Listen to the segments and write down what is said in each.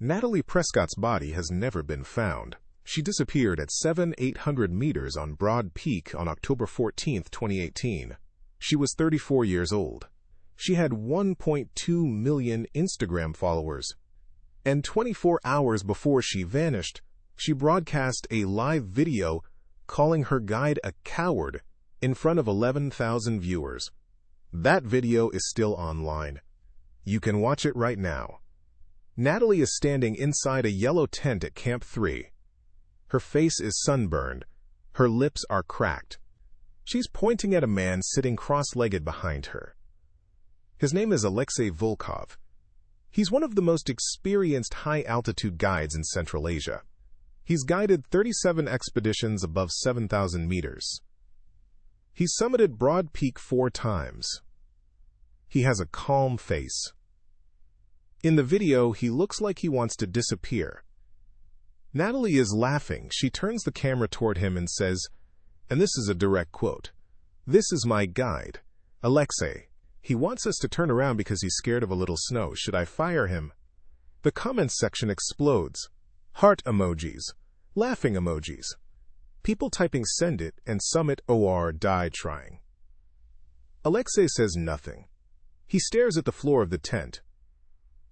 Natalie Prescott's body has never been found. She disappeared at 7,800 meters on Broad Peak on October 14, 2018. She was 34 years old. She had 1.2 million Instagram followers. And 24 hours before she vanished, she broadcast a live video calling her guide a coward in front of 11,000 viewers. That video is still online. You can watch it right now. Natalie is standing inside a yellow tent at Camp 3. Her face is sunburned. Her lips are cracked. She's pointing at a man sitting cross-legged behind her. His name is Alexei Volkov. He's one of the most experienced high-altitude guides in Central Asia. He's guided 37 expeditions above 7,000 meters. He's summited Broad Peak 4 times. He has a calm face. In the video, he looks like he wants to disappear. Natalie is laughing. She turns the camera toward him and says, and this is a direct quote, "This is my guide, Alexei. He wants us to turn around because he's scared of a little snow. Should I fire him?" The comments section explodes. Heart emojis, laughing emojis. People typing "send it" and "summit or die trying." Alexei says nothing. He stares at the floor of the tent.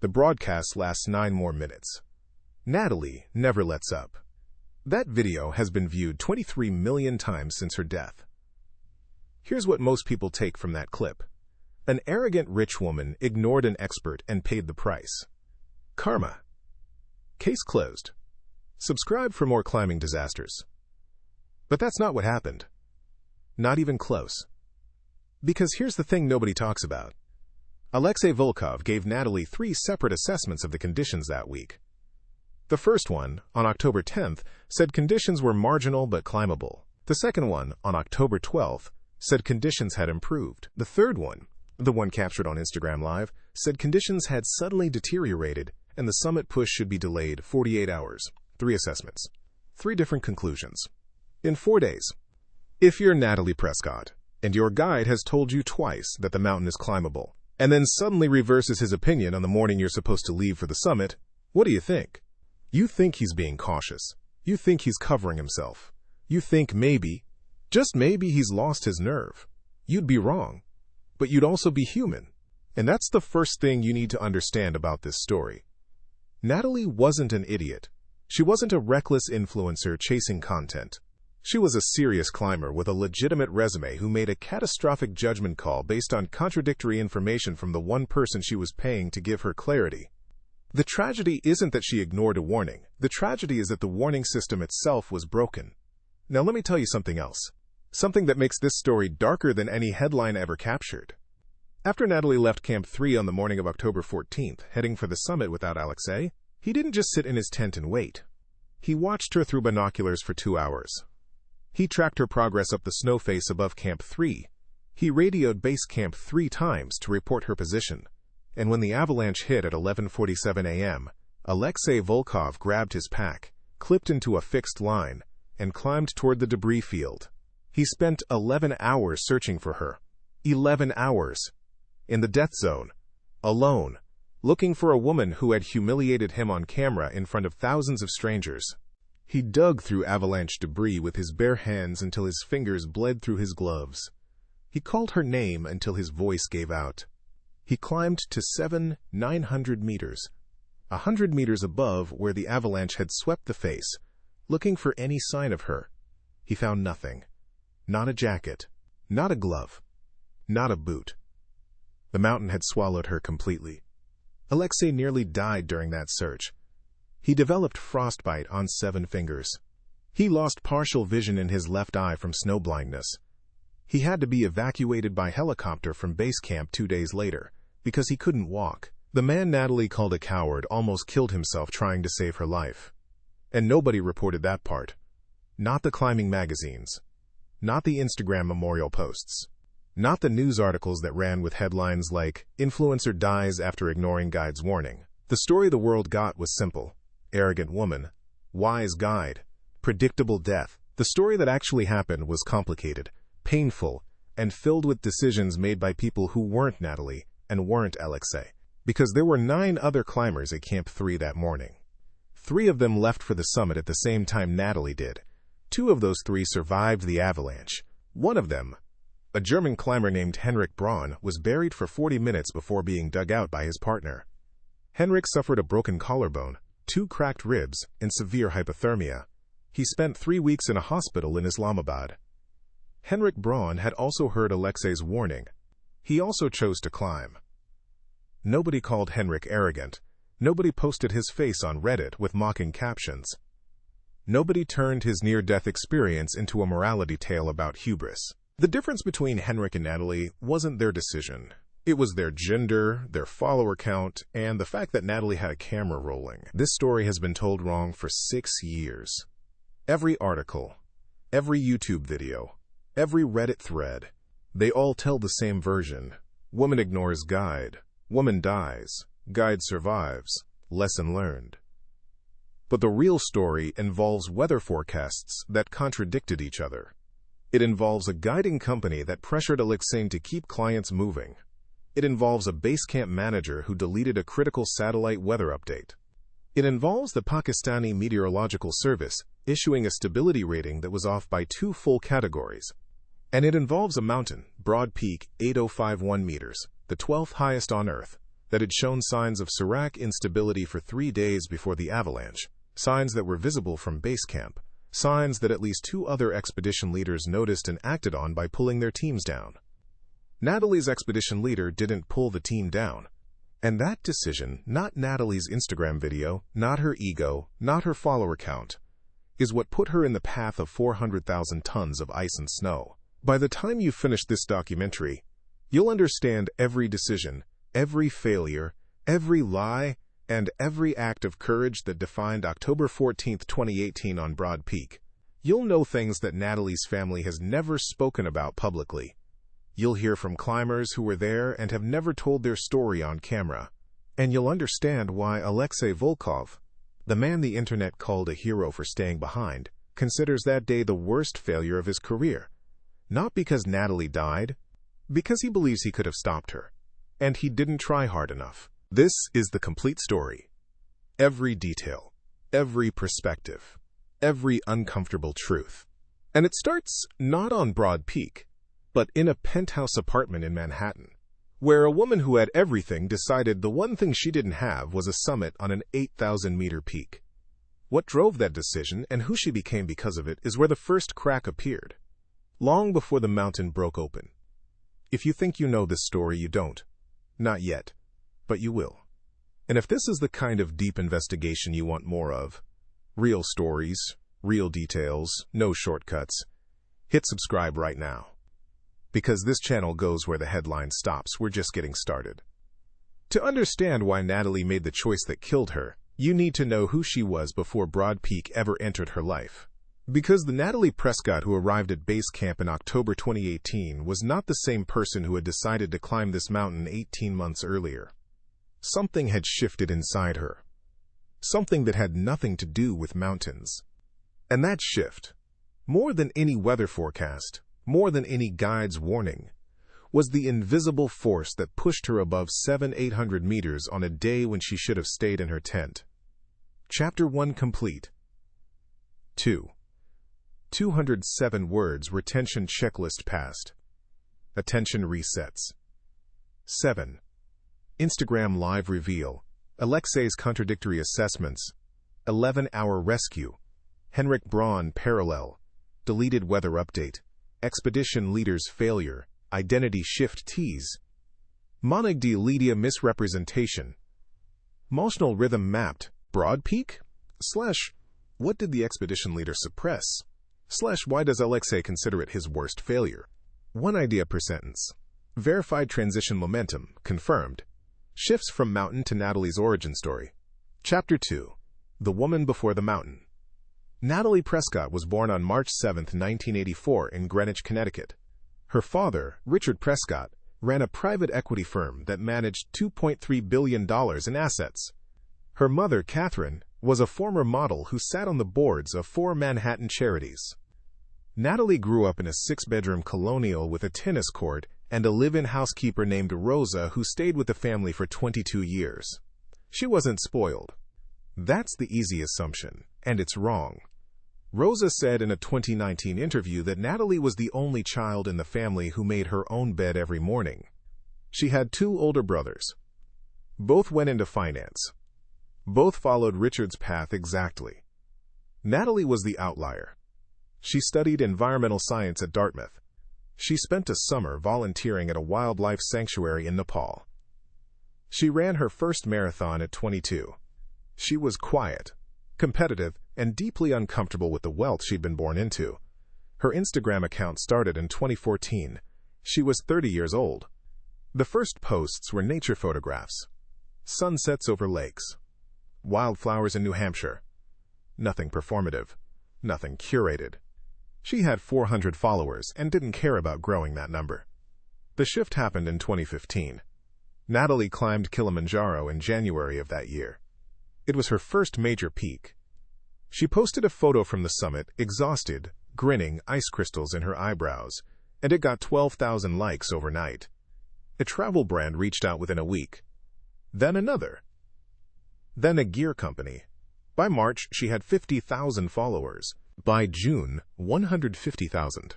The broadcast lasts 9 more minutes. Natalie never lets up. That video has been viewed 23 million times since her death. Here's what most people take from that clip. An arrogant rich woman ignored an expert and paid the price. Karma. Case closed. Subscribe for more climbing disasters. But that's not what happened. Not even close. Because here's the thing nobody talks about. Alexei Volkov gave Natalie 3 separate assessments of the conditions that week. The first one, on October 10th, said conditions were marginal but climbable. The second one, on October 12th, said conditions had improved. The third one, the one captured on Instagram Live, said conditions had suddenly deteriorated and the summit push should be delayed 48 hours. 3 assessments. 3 different conclusions. In 4 days. If you're Natalie Prescott, and your guide has told you twice that the mountain is climbable, and then suddenly reverses his opinion on the morning you're supposed to leave for the summit, what do you think? You think he's being cautious. You think he's covering himself. You think maybe, just maybe, he's lost his nerve. You'd be wrong. But you'd also be human. And that's the first thing you need to understand about this story. Natalie wasn't an idiot. She wasn't a reckless influencer chasing content. She was a serious climber with a legitimate resume who made a catastrophic judgment call based on contradictory information from the one person she was paying to give her clarity. The tragedy isn't that she ignored a warning. The tragedy is that the warning system itself was broken. Now let me tell you something else. Something that makes this story darker than any headline ever captured. After Natalie left Camp 3 on the morning of October 14th, heading for the summit without Alexei, he didn't just sit in his tent and wait. He watched her through binoculars for 2 hours. He tracked her progress up the snow face above Camp 3. He radioed Base Camp 3 times to report her position. And when the avalanche hit at 11:47 a.m., Alexei Volkov grabbed his pack, clipped into a fixed line, and climbed toward the debris field. He spent 11 hours searching for her. 11 hours. In the death zone. Alone. Looking for a woman who had humiliated him on camera in front of thousands of strangers. He dug through avalanche debris with his bare hands until his fingers bled through his gloves. He called her name until his voice gave out. He climbed to 7,900 meters, 100 meters above where the avalanche had swept the face, looking for any sign of her. He found nothing. Not a jacket, not a glove, not a boot. The mountain had swallowed her completely. Alexei nearly died during that search. He developed frostbite on 7 fingers. He lost partial vision in his left eye from snow blindness. He had to be evacuated by helicopter from base camp 2 days later because he couldn't walk. The man Natalie called a coward almost killed himself trying to save her life. And nobody reported that part. Not the climbing magazines. Not the Instagram memorial posts. Not the news articles that ran with headlines like, "Influencer dies after ignoring guide's warning." The story the world got was simple. Arrogant woman. Wise guide. Predictable death. The story that actually happened was complicated, painful, and filled with decisions made by people who weren't Natalie and weren't Alexei. Because there were 9 other climbers at Camp 3 that morning. 3 of them left for the summit at the same time Natalie did. 2 of those 3 survived the avalanche. One of them, a German climber named Henrik Braun, was buried for 40 minutes before being dug out by his partner. Henrik suffered a broken collarbone, 2 cracked ribs, and severe hypothermia. He spent 3 weeks in a hospital in Islamabad. Henrik Braun had also heard Alexei's warning. He also chose to climb. Nobody called Henrik arrogant. Nobody posted his face on Reddit with mocking captions. Nobody turned his near-death experience into a morality tale about hubris. The difference between Henrik and Natalie wasn't their decision. It was their gender, their follower count, and the fact that Natalie had a camera rolling. This story has been told wrong for 6 years. Every article, every YouTube video, every Reddit thread, they all tell the same version. Woman ignores guide. Woman dies. Guide survives. Lesson learned. But the real story involves weather forecasts that contradicted each other. It involves a guiding company that pressured Alexei to keep clients moving. It involves a base camp manager who deleted a critical satellite weather update. It involves the Pakistani Meteorological Service issuing a stability rating that was off by 2 full categories. And it involves a mountain, Broad Peak, 8051 meters, the 12th highest on Earth, that had shown signs of Serac instability for 3 days before the avalanche, signs that were visible from base camp, signs that at least 2 other expedition leaders noticed and acted on by pulling their teams down. Natalie's expedition leader didn't pull the team down. And that decision, not Natalie's Instagram video, not her ego, not her follower count, is what put her in the path of 400,000 tons of ice and snow. By the time you finish this documentary, you'll understand every decision, every failure, every lie, and every act of courage that defined October 14, 2018 on Broad Peak. You'll know things that Natalie's family has never spoken about publicly. You'll hear from climbers who were there and have never told their story on camera. And you'll understand why Alexei Volkov, the man the internet called a hero for staying behind, considers that day the worst failure of his career. Not because Natalie died, because he believes he could have stopped her. And he didn't try hard enough. This is the complete story. Every detail, every perspective, every uncomfortable truth. And it starts not on Broad Peak, but in a penthouse apartment in Manhattan, where a woman who had everything decided the one thing she didn't have was a summit on an 8,000-meter peak. What drove that decision and who she became because of it is where the first crack appeared, long before the mountain broke open. If you think you know this story, you don't. Not yet. But you will. And if this is the kind of deep investigation you want more of, real stories, real details, no shortcuts, hit subscribe right now. Because this channel goes where the headline stops. We're just getting started. To understand why Natalie made the choice that killed her, you need to know who she was before Broad Peak ever entered her life. Because the Natalie Prescott who arrived at base camp in October 2018 was not the same person who had decided to climb this mountain 18 months earlier. Something had shifted inside her. Something that had nothing to do with mountains. And that shift, more than any weather forecast, more than any guide's warning, was the invisible force that pushed her above 700-800 meters on a day when she should have stayed in her tent. Chapter 1 complete. 2. 207 words retention checklist passed. Attention resets. 7. Instagram live reveal. Alexei's contradictory assessments. 11-hour rescue. Henrik Braun parallel. Deleted weather update. Expedition leader's failure. Identity shift tease. Monagdi Lydia misrepresentation. Emotional rhythm mapped. Broad Peak? / what did the expedition leader suppress? / why does Alexei consider it his worst failure? 1 idea per sentence. Verified transition momentum. Confirmed. Shifts from mountain to Natalie's origin story. Chapter 2. The Woman Before the Mountain. Natalie Prescott was born on March 7, 1984 in Greenwich, Connecticut. Her father, Richard Prescott, ran a private equity firm that managed $2.3 billion in assets. Her mother, Catherine, was a former model who sat on the boards of 4 Manhattan charities. Natalie grew up in a 6-bedroom colonial with a tennis court and a live-in housekeeper named Rosa who stayed with the family for 22 years. She wasn't spoiled. That's the easy assumption, and it's wrong. Rosa said in a 2019 interview that Natalie was the only child in the family who made her own bed every morning. She had 2 older brothers. Both went into finance. Both followed Richard's path exactly. Natalie was the outlier. She studied environmental science at Dartmouth. She spent a summer volunteering at a wildlife sanctuary in Nepal. She ran her first marathon at 22. She was quiet, competitive, and deeply uncomfortable with the wealth she'd been born into. Her Instagram account started in 2014. She was 30 years old. The first posts were nature photographs. Sunsets over lakes. Wildflowers in New Hampshire. Nothing performative. Nothing curated. She had 400 followers and didn't care about growing that number. The shift happened in 2015. Natalie climbed Kilimanjaro in January of that year. It was her first major peak. She posted a photo from the summit, exhausted, grinning, ice crystals in her eyebrows, and it got 12,000 likes overnight. A travel brand reached out within a week. Then another. Then a gear company. By March, she had 50,000 followers. By June, 150,000.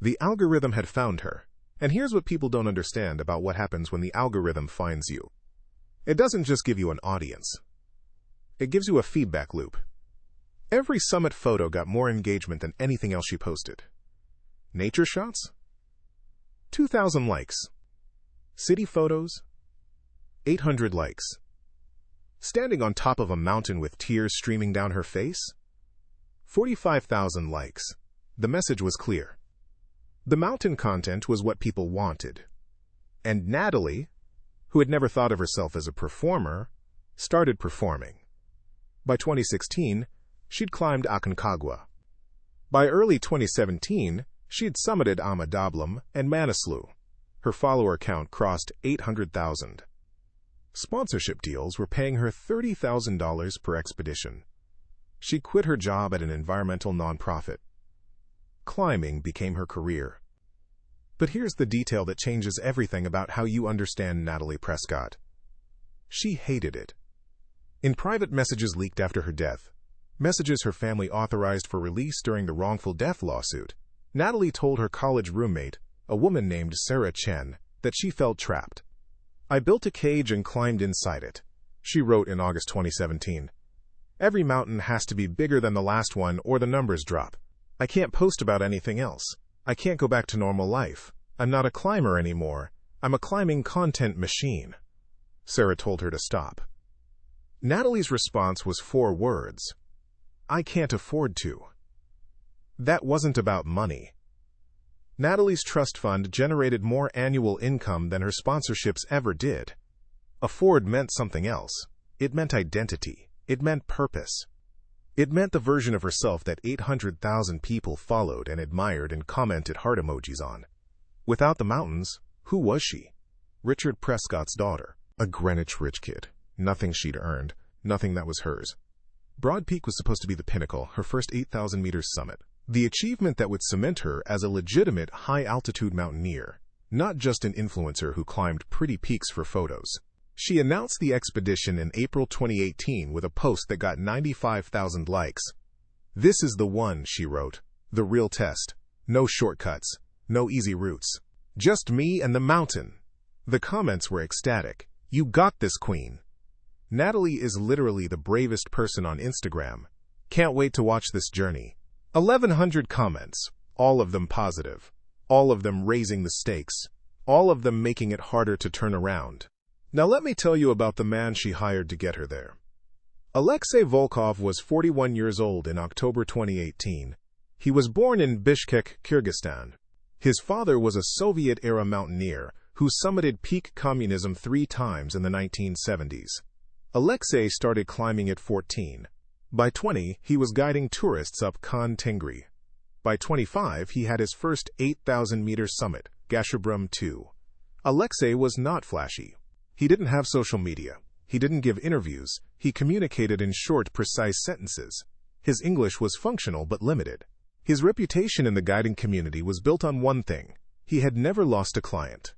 The algorithm had found her. And here's what people don't understand about what happens when the algorithm finds you. It doesn't just give you an audience. It gives you a feedback loop. Every summit photo got more engagement than anything else she posted. Nature shots? 2,000 likes. City photos? 800 likes. Standing on top of a mountain with tears streaming down her face? 45,000 likes. The message was clear. The mountain content was what people wanted. And Natalie, who had never thought of herself as a performer, started performing. By 2016, she'd climbed Aconcagua. By early 2017, she'd summited Amadablam and Manaslu. Her follower count crossed 800,000. Sponsorship deals were paying her $30,000 per expedition. She quit her job at an environmental nonprofit. Climbing became her career. But here's the detail that changes everything about how you understand Natalie Prescott. She hated it. In private messages leaked after her death, messages her family authorized for release during the wrongful death lawsuit, Natalie told her college roommate, a woman named Sarah Chen, that she felt trapped. "I built a cage and climbed inside it," she wrote in August 2017. "Every mountain has to be bigger than the last one or the numbers drop. I can't post about anything else. I can't go back to normal life. I'm not a climber anymore. I'm a climbing content machine." Sarah told her to stop. Natalie's response was 4 words. "I can't afford to." That wasn't about money. Natalie's trust fund generated more annual income than her sponsorships ever did. Afford meant something else. It meant identity. It meant purpose. It meant the version of herself that 800,000 people followed and admired and commented heart emojis on. Without the mountains, who was she? Richard Prescott's daughter. A Greenwich rich kid. Nothing she'd earned. Nothing that was hers. Broad Peak was supposed to be the pinnacle, her first 8,000 meters summit. The achievement that would cement her as a legitimate high-altitude mountaineer, not just an influencer who climbed pretty peaks for photos. She announced the expedition in April 2018 with a post that got 95,000 likes. "This is the one," she wrote. "The real test. No shortcuts. No easy routes. Just me and the mountain." The comments were ecstatic. "You got this, queen." Natalie is literally the bravest person on Instagram. "Can't wait to watch this journey." 1,100 comments, all of them positive, all of them raising the stakes, all of them making it harder to turn around. Now let me tell you about the man she hired to get her there. Alexei Volkov was 41 years old in October 2018. He was born in Bishkek, Kyrgyzstan. His father was a Soviet-era mountaineer who summited peak communism 3 times in the 1970s. Alexei started climbing at 14. By 20, he was guiding tourists up Khan Tengri. By 25, he had his first 8,000-meter summit, Gasherbrum 2. Alexei was not flashy. He didn't have social media. He didn't give interviews. He communicated in short, precise sentences. His English was functional but limited. His reputation in the guiding community was built on one thing. He had never lost a client.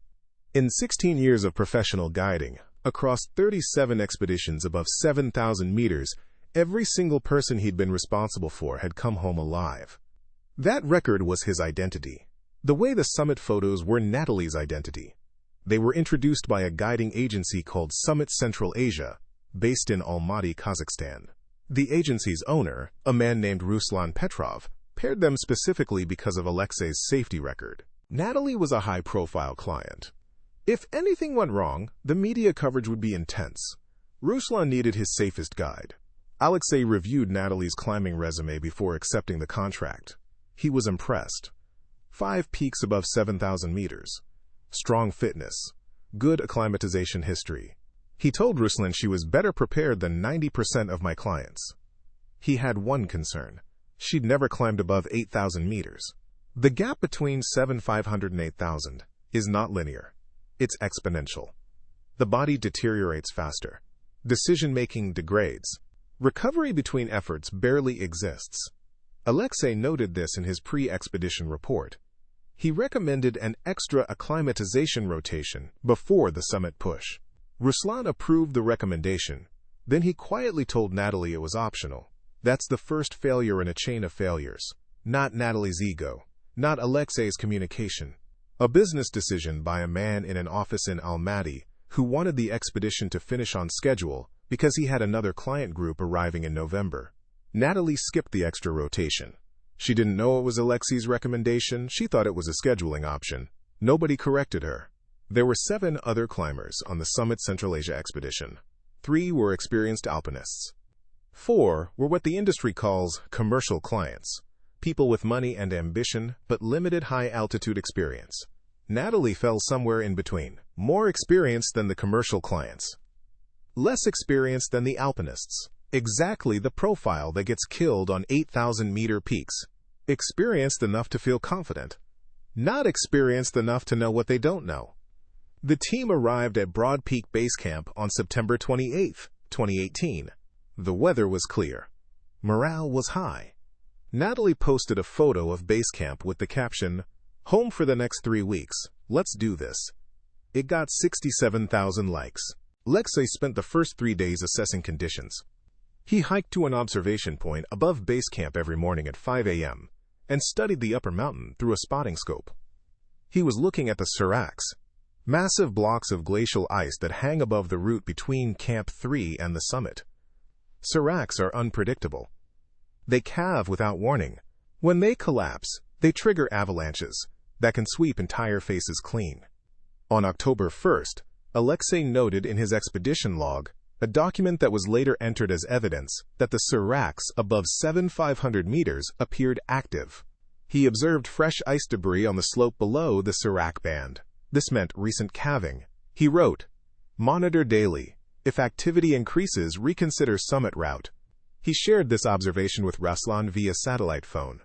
In 16 years of professional guiding, Across 37 expeditions above 7,000 meters, every single person he'd been responsible for had come home alive. That record was his identity. The way the summit photos were Natalie's identity. They were introduced by a guiding agency called Summit Central Asia, based in Almaty, Kazakhstan. The agency's owner, a man named Ruslan Petrov, paired them specifically because of Alexei's safety record. Natalie was a high-profile client. If anything went wrong, the media coverage would be intense. Ruslan needed his safest guide. Alexei reviewed Natalie's climbing resume before accepting the contract. He was impressed. 5 peaks above 7,000 meters. Strong fitness. Good acclimatization history. He told Ruslan she was better prepared than 90% of my clients. He had one concern. She'd never climbed above 8,000 meters. The gap between 7,500 and 8,000 is not linear. It's exponential. The body deteriorates faster. Decision-making degrades. Recovery between efforts barely exists. Alexei noted this in his pre-expedition report. He recommended an extra acclimatization rotation before the summit push. Ruslan approved the recommendation. Then he quietly told Natalie it was optional. That's the first failure in a chain of failures. Not Natalie's ego. Not Alexei's communication. A business decision by a man in an office in Almaty who wanted the expedition to finish on schedule because he had another client group arriving in November. Natalie skipped the extra rotation. She didn't know it was Alexei's recommendation. She thought it was a scheduling option. Nobody corrected her. There were 7 other climbers on the Summit Central Asia expedition. 3 were experienced alpinists. 4 were what the industry calls commercial clients. People with money and ambition, but limited high-altitude experience. Natalie fell somewhere in between. More experienced than the commercial clients. Less experienced than the alpinists. Exactly the profile that gets killed on 8,000-meter peaks. Experienced enough to feel confident. Not experienced enough to know what they don't know. The team arrived at Broad Peak Base Camp on September 28, 2018. The weather was clear. Morale was high. Natalie posted a photo of base camp with the caption, "Home for the next 3 weeks. Let's do this." It got 67,000 likes. Alexei spent the first 3 days assessing conditions. He hiked to an observation point above base camp every morning at 5 a.m. and studied the upper mountain through a spotting scope. He was looking at the seracs, massive blocks of glacial ice that hang above the route between Camp 3 and the summit. Seracs are unpredictable. They calve without warning. When they collapse, they trigger avalanches that can sweep entire faces clean. On October 1st, Alexei noted in his expedition log, a document that was later entered as evidence, that the seracs above 7,500 meters appeared active. He observed fresh ice debris on the slope below the serac band. This meant recent calving. He wrote, "Monitor daily. If activity increases, reconsider summit route." He shared this observation with Ruslan via satellite phone.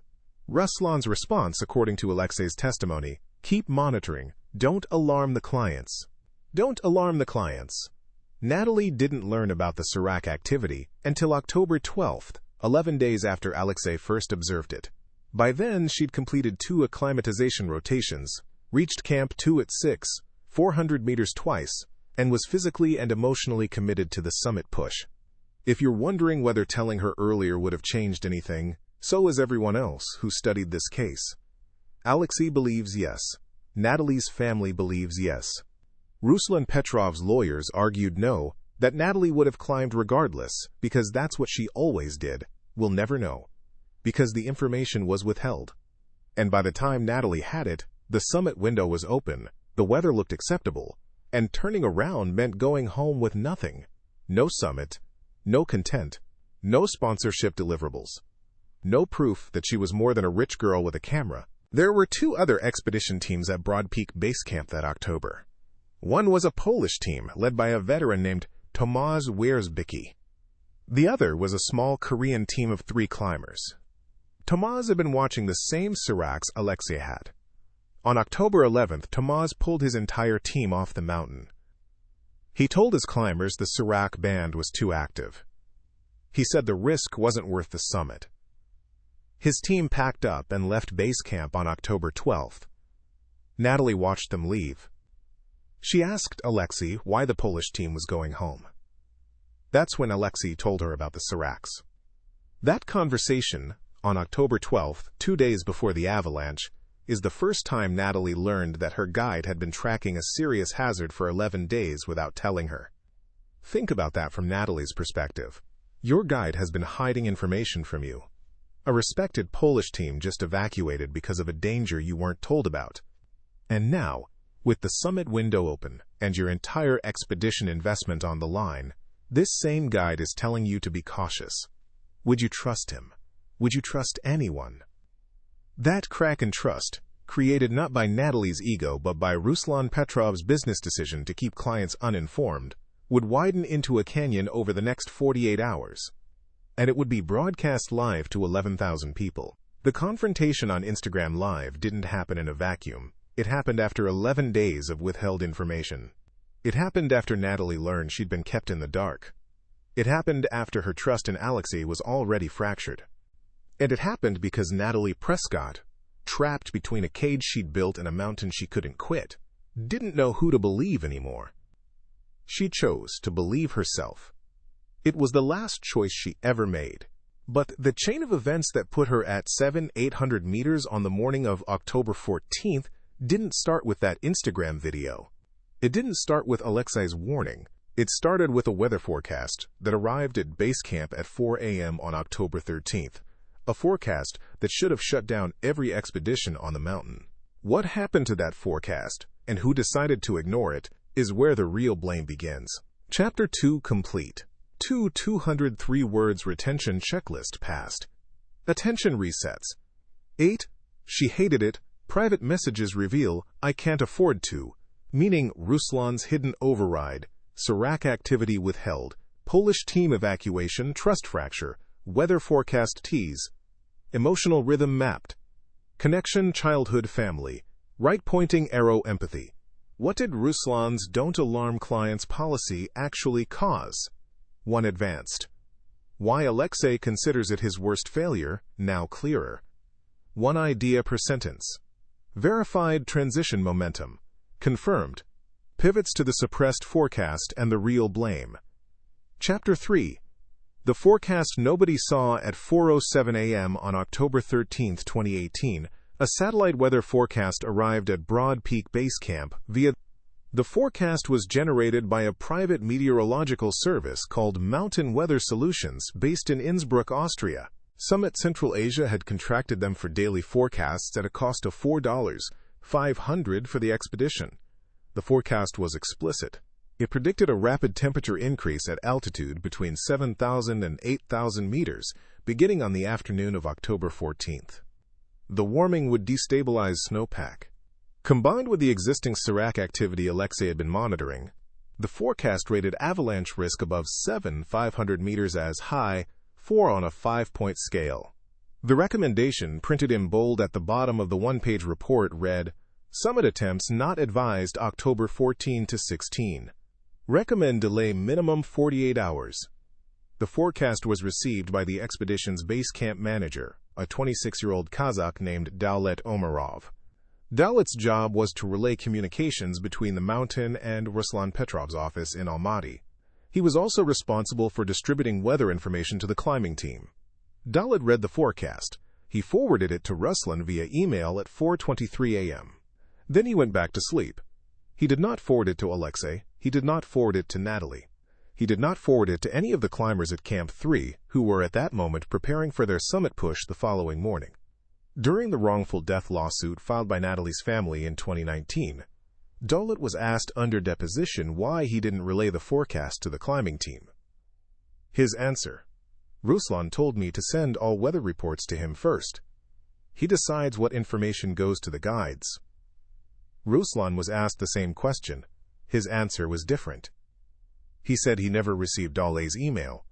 Ruslan's response, according to Alexei's testimony, "Keep monitoring. Don't alarm the clients." Don't alarm the clients. Natalie didn't learn about the serac activity until October 12th, 11 days after Alexei first observed it. By then, she'd completed 2 acclimatization rotations, reached Camp 2 at 6, 400 meters twice, and was physically and emotionally committed to the summit push. If you're wondering whether telling her earlier would have changed anything, so is everyone else who studied this case. Alexei believes yes. Natalie's family believes yes. Ruslan Petrov's lawyers argued no, that Natalie would have climbed regardless, because that's what she always did. We'll never know. Because the information was withheld. And by the time Natalie had it, the summit window was open, the weather looked acceptable, and turning around meant going home with nothing. No summit, no content, no sponsorship deliverables. No proof that she was more than a rich girl with a camera. There were 2 other expedition teams at Broad Peak Base Camp that October. One was a Polish team led by a veteran named Tomasz Wierzbicki. The other was a small Korean team of 3 climbers. Tomasz had been watching the same seracs Alexei had. On October 11th, Tomasz pulled his entire team off the mountain. He told his climbers the serac band was too active. He said the risk wasn't worth the summit. His team packed up and left base camp on October 12th. Natalie watched them leave. She asked Alexei why the Polish team was going home. That's when Alexei told her about the seracs. That conversation, on October 12th, 2 days before the avalanche, is the first time Natalie learned that her guide had been tracking a serious hazard for 11 days without telling her. Think about that from Natalie's perspective. Your guide has been hiding information from you. A respected Polish team just evacuated because of a danger you weren't told about. And now, with the summit window open and your entire expedition investment on the line, this same guide is telling you to be cautious. Would you trust him? Would you trust anyone? That crack in trust, created not by Natalie's ego but by Ruslan Petrov's business decision to keep clients uninformed, would widen into a canyon over the next 48 hours. And it would be broadcast live to 11,000 people. The confrontation on Instagram Live didn't happen in a vacuum. It happened after 11 days of withheld information. It happened after Natalie learned she'd been kept in the dark. It happened after her trust in Alexei was already fractured. And it happened because Natalie Prescott, trapped between a cage she'd built and a mountain she couldn't quit, didn't know who to believe anymore. She chose to believe herself. It was the last choice she ever made. But the chain of events that put her at 700-800 meters on the morning of October 14th didn't start with that Instagram video. It didn't start with Alexei's warning. It started with a weather forecast that arrived at base camp at 4 a.m. on October 13th. A forecast that should have shut down every expedition on the mountain. What happened to that forecast, and who decided to ignore it, is where the real blame begins. Chapter 2 complete. 203 words retention checklist passed. Attention resets. 8. She hated it. Private messages reveal, I can't afford to. Meaning Ruslan's hidden override. Serac activity withheld. Polish team evacuation trust fracture. Weather forecast tease. Emotional rhythm mapped. Connection childhood family. Right pointing arrow empathy. What did Ruslan's don't alarm clients policy actually cause? 1 advanced. Why Alexei considers it his worst failure, now clearer. 1 idea per sentence. Verified transition momentum. Confirmed. Pivots to the suppressed forecast and the real blame. Chapter 3. The forecast nobody saw at 4:07 a.m. on October 13, 2018, a satellite weather forecast arrived at Broad Peak Base Camp via. The forecast was generated by a private meteorological service called Mountain Weather Solutions based in Innsbruck, Austria. Summit Central Asia had contracted them for daily forecasts at a cost of $4.500 for the expedition. The forecast was explicit. It predicted a rapid temperature increase at altitude between 7,000 and 8,000 meters, beginning on the afternoon of October 14th. The warming would destabilize snowpack. Combined with the existing serac activity Alexei had been monitoring, the forecast rated avalanche risk above 7,500 meters as high, 4 on a 5-point scale. The recommendation, printed in bold at the bottom of the one-page report, read, Summit attempts not advised October 14 to 16. Recommend delay minimum 48 hours. The forecast was received by the expedition's base camp manager, a 26-year-old Kazakh named Daulet Omarov. Daulet's job was to relay communications between the mountain and Ruslan Petrov's office in Almaty. He was also responsible for distributing weather information to the climbing team. Daulet read the forecast. He forwarded it to Ruslan via email at 4:23 a.m. Then he went back to sleep. He did not forward it to Alexei. He did not forward it to Natalie. He did not forward it to any of the climbers at Camp 3, who were at that moment preparing for their summit push the following morning. During the wrongful death lawsuit filed by Natalie's family in 2019, Daulet was asked under deposition why he didn't relay the forecast to the climbing team. His answer: Ruslan told me to send all weather reports to him first. He decides what information goes to the guides. Ruslan was asked the same question. His answer was different. He said he never received Daulet's email.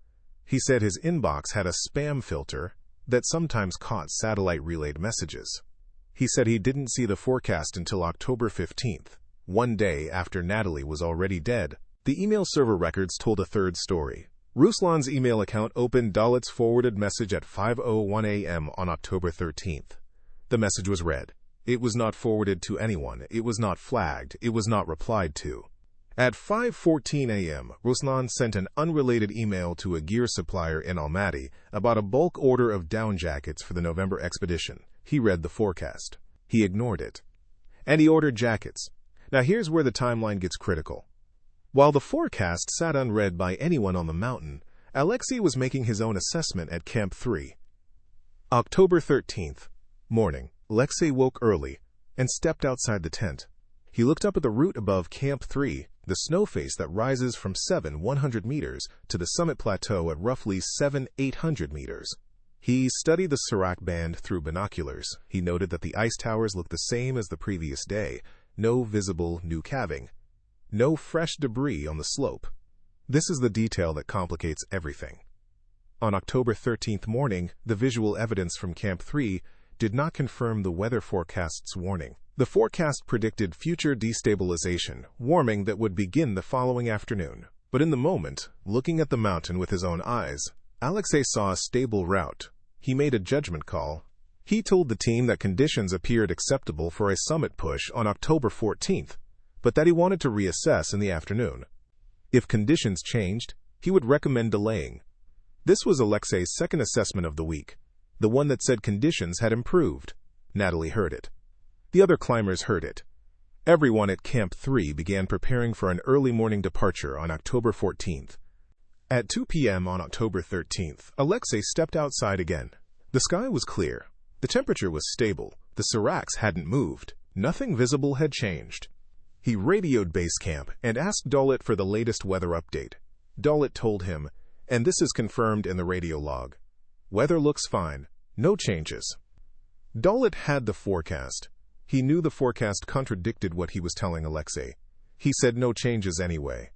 He said his inbox had a spam filter that sometimes caught satellite-relayed messages. He said he didn't see the forecast until October 15th, 1 day after Natalie was already dead. The email server records told a third story. Ruslan's email account opened Daulet's forwarded message at 5:01 a.m. on October 13th. The message was read. It was not forwarded to anyone, it was not flagged, it was not replied to. At 5:14 a.m., Ruslan sent an unrelated email to a gear supplier in Almaty about a bulk order of down jackets for the November expedition. He read the forecast. He ignored it. And he ordered jackets. Now here's where the timeline gets critical. While the forecast sat unread by anyone on the mountain, Alexei was making his own assessment at Camp 3. October 13th, morning. Alexei woke early and stepped outside the tent. He looked up at the route above Camp 3, the snow face that rises from 100 meters to the summit plateau at roughly 800 meters. He studied the Serac band through binoculars. He noted that the ice towers looked the same as the previous day. No visible new calving. No fresh debris on the slope. This is the detail that complicates everything. On October 13th morning, the visual evidence from Camp 3 did not confirm the weather forecast's warning. The forecast predicted future destabilization, warming that would begin the following afternoon. But in the moment, looking at the mountain with his own eyes, Alexei saw a stable route. He made a judgment call. He told the team that conditions appeared acceptable for a summit push on October 14th, but that he wanted to reassess in the afternoon. If conditions changed, he would recommend delaying. This was Alexei's second assessment of the week, the one that said conditions had improved. Natalie heard it. The other climbers heard it. Everyone at Camp 3 began preparing for an early morning departure on October 14th. At 2 p.m. on October 13th, Alexei stepped outside again. The sky was clear. The temperature was stable. The seracs hadn't moved. Nothing visible had changed. He radioed base camp and asked Dolit for the latest weather update. Dolit told him, and this is confirmed in the radio log, "Weather looks fine. No changes." Dolit had the forecast. He knew the forecast contradicted what he was telling Alexei. He said no changes anyway.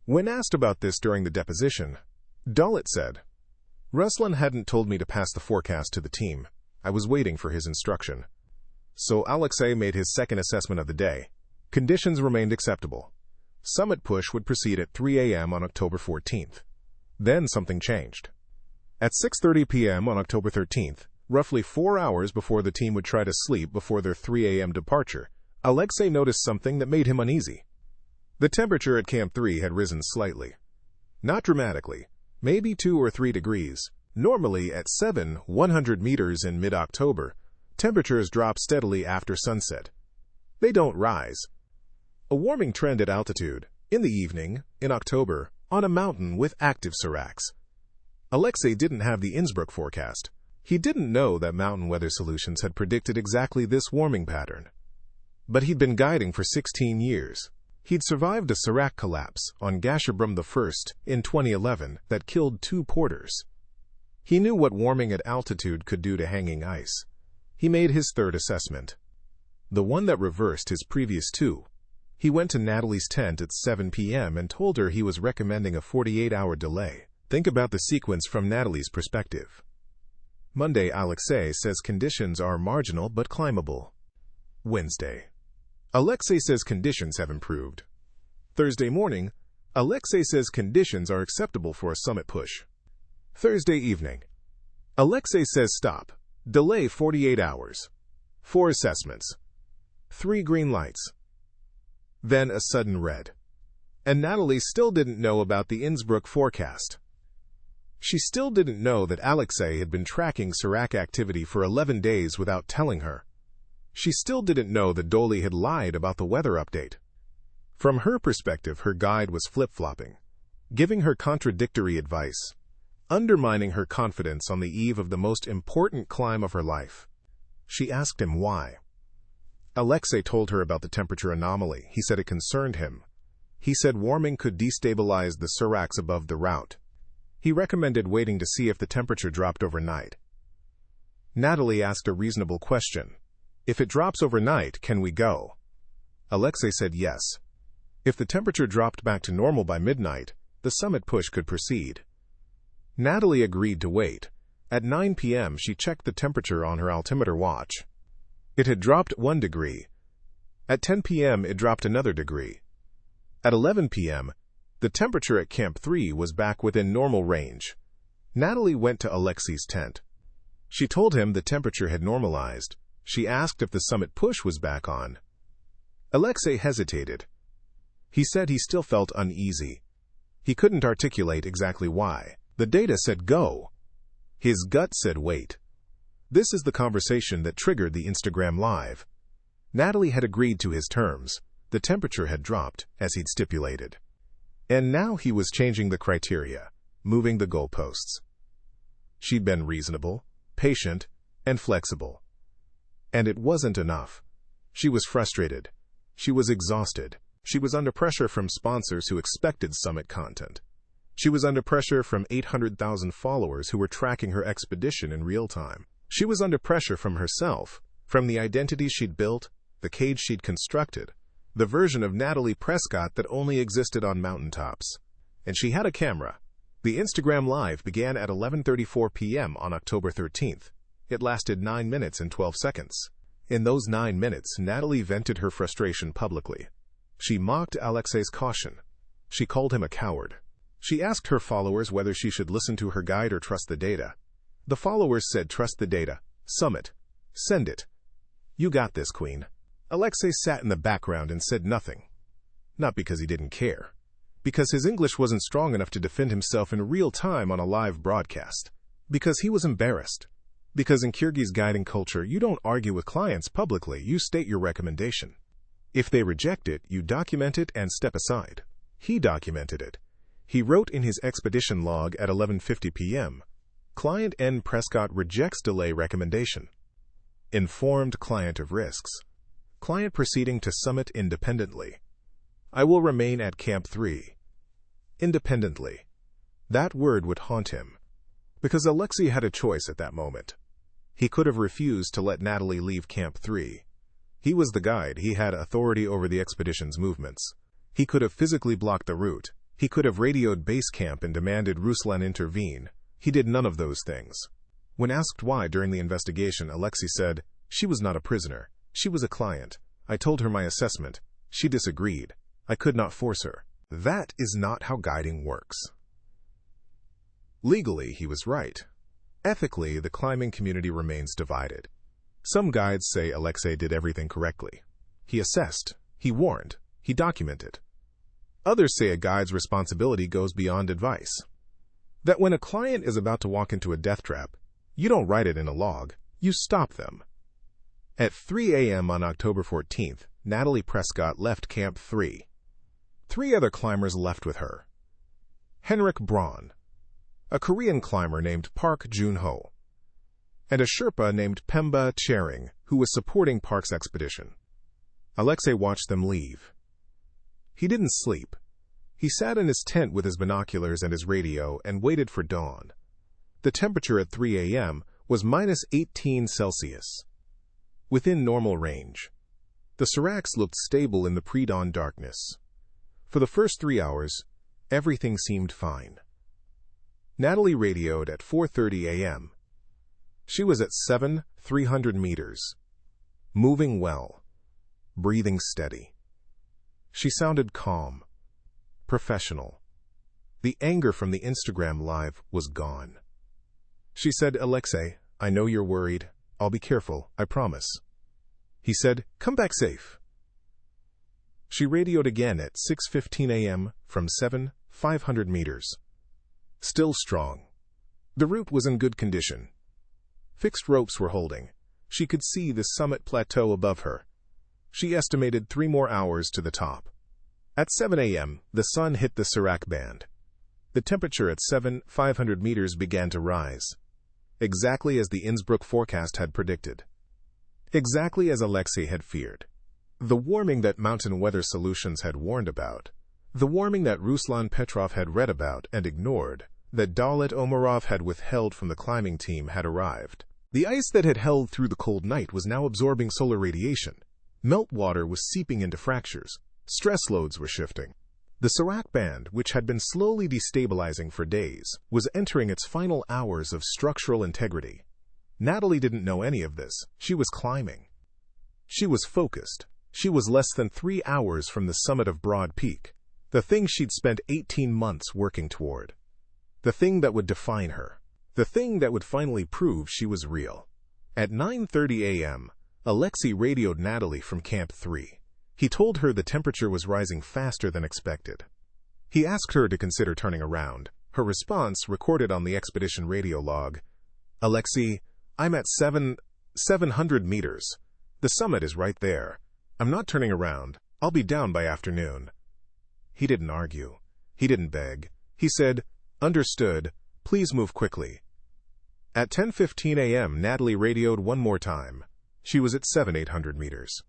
When asked about this during the deposition, Dolit said, "Ruslan hadn't told me to pass the forecast to the team. I was waiting for his instruction." So Alexei made his second assessment of the day. Conditions remained acceptable. Summit push would proceed at 3 a.m. on October 14th. Then something changed. At 6:30 p.m. on October 13th, roughly 4 hours before the team would try to sleep before their 3 a.m. departure, Alexei noticed something that made him uneasy. The temperature at Camp 3 had risen slightly. Not dramatically, maybe 2 or 3 degrees. Normally, at 100 meters in mid-October, temperatures drop steadily after sunset. They don't rise. A warming trend at altitude, in the evening, in October, on a mountain with active seracs. Alexei didn't have the Innsbruck forecast. He didn't know that Mountain Weather Solutions had predicted exactly this warming pattern. But he'd been guiding for 16 years. He'd survived a serac collapse on Gasherbrum I in 2011 that killed 2 porters. He knew what warming at altitude could do to hanging ice. He made his third assessment, the one that reversed his previous 2. He went to Natalie's tent at 7 p.m. and told her he was recommending a 48-hour delay. Think about the sequence from Natalie's perspective. Monday, Alexei says conditions are marginal but climbable. Wednesday, Alexei says conditions have improved. Thursday morning, Alexei says conditions are acceptable for a summit push. Thursday evening, Alexei says stop, delay 48 hours. 4 assessments. 3 green lights. Then a sudden red. And Natalie still didn't know about the Innsbruck forecast. She still didn't know that Alexei had been tracking serac activity for 11 days without telling her. She still didn't know that Dolly had lied about the weather update. From her perspective, her guide was flip-flopping, giving her contradictory advice, undermining her confidence on the eve of the most important climb of her life. She asked him why. Alexei told her about the temperature anomaly. He said it concerned him. He said warming could destabilize the seracs above the route. He recommended waiting to see if the temperature dropped overnight. Natalie asked a reasonable question. If it drops overnight, can we go? Alexei said yes. If the temperature dropped back to normal by midnight, the summit push could proceed. Natalie agreed to wait. At 9 p.m. she checked the temperature on her altimeter watch. It had dropped 1 degree. At 10 p.m. it dropped another degree. At 11 p.m., the temperature at Camp 3 was back within normal range. Natalie went to Alexei's tent. She told him the temperature had normalized. She asked if the summit push was back on. Alexei hesitated. He said he still felt uneasy. He couldn't articulate exactly why. The data said go. His gut said wait. This is the conversation that triggered the Instagram Live. Natalie had agreed to his terms. The temperature had dropped, as he'd stipulated. And now he was changing the criteria, moving the goalposts. She'd been reasonable, patient, and flexible. And it wasn't enough. She was frustrated. She was exhausted. She was under pressure from sponsors who expected summit content. She was under pressure from 800,000 followers who were tracking her expedition in real time. She was under pressure from herself, from the identity she'd built, the cage she'd constructed, the version of Natalie Prescott that only existed on mountaintops. And she had a camera. The Instagram Live began at 11:34 p.m. on October 13th. It lasted 9 minutes and 12 seconds. In those 9 minutes, Natalie vented her frustration publicly. She mocked Alexei's caution. She called him a coward. She asked her followers whether she should listen to her guide or trust the data. The followers said trust the data. Summit. Send it. You got this, Queen. Alexei sat in the background and said nothing. Not because he didn't care. Because his English wasn't strong enough to defend himself in real time on a live broadcast. Because he was embarrassed. Because in Kyrgyz guiding culture, you don't argue with clients publicly, you state your recommendation. If they reject it, you document it and step aside. He documented it. He wrote in his expedition log at 11:50 p.m., Client N. Prescott rejects delay recommendation. Informed client of risks. Client proceeding to summit independently. I will remain at Camp 3. Independently. That word would haunt him. Because Alexei had a choice at that moment. He could have refused to let Natalie leave Camp 3. He was the guide. He had authority over the expedition's movements. He could have physically blocked the route. He could have radioed base camp and demanded Ruslan intervene. He did none of those things. When asked why during the investigation, Alexei said, she was not a prisoner. She was a client. I told her my assessment. She disagreed. I could not force her. That is not how guiding works. Legally, he was right. Ethically, the climbing community remains divided. Some guides say Alexei did everything correctly. He assessed, he warned, he documented. Others say a guide's responsibility goes beyond advice. That when a client is about to walk into a death trap, you don't write it in a log, you stop them. At 3 a.m. on October 14th, Natalie Prescott left Camp 3. 3 other climbers left with her. Henrik Braun, a Korean climber named Park Jun-ho, and a Sherpa named Pemba Chering, who was supporting Park's expedition. Alexei watched them leave. He didn't sleep. He sat in his tent with his binoculars and his radio and waited for dawn. The temperature at 3 a.m. was -18 Celsius. Within normal range. The seracs looked stable in the pre-dawn darkness. For the first 3 hours, everything seemed fine. Natalie radioed at 4:30 a.m. She was at 300 meters. Moving well. Breathing steady. She sounded calm. Professional. The anger from the Instagram Live was gone. She said, Alexei, I know you're worried. I'll be careful, I promise. He said, come back safe. She radioed again at 6:15 a.m. from 500 meters. Still strong. The route was in good condition. Fixed ropes were holding. She could see the summit plateau above her. She estimated 3 more hours to the top. At 7 a.m., the sun hit the Serac band. The temperature at 500 meters began to rise. Exactly as the Innsbruck forecast had predicted. Exactly as Alexei had feared. The warming that Mountain Weather Solutions had warned about. The warming that Ruslan Petrov had read about and ignored, that Dalet Omarov had withheld from the climbing team, had arrived. The ice that had held through the cold night was now absorbing solar radiation. Meltwater was seeping into fractures. Stress loads were shifting. The Serac band, which had been slowly destabilizing for days, was entering its final hours of structural integrity. Natalie didn't know any of this. She was climbing. She was focused. She was less than 3 hours from the summit of Broad Peak. The thing she'd spent 18 months working toward. The thing that would define her. The thing that would finally prove she was real. At 9:30 a.m., Alexei radioed Natalie from Camp 3. He told her the temperature was rising faster than expected. He asked her to consider turning around. Her response, recorded on the expedition radio log: "Alexei, I'm at 700 meters. The summit is right there. I'm not turning around. I'll be down by afternoon." He didn't argue. He didn't beg. He said, "Understood. Please move quickly." At 10:15 a.m., Natalie radioed one more time. She was at 7,800 meters.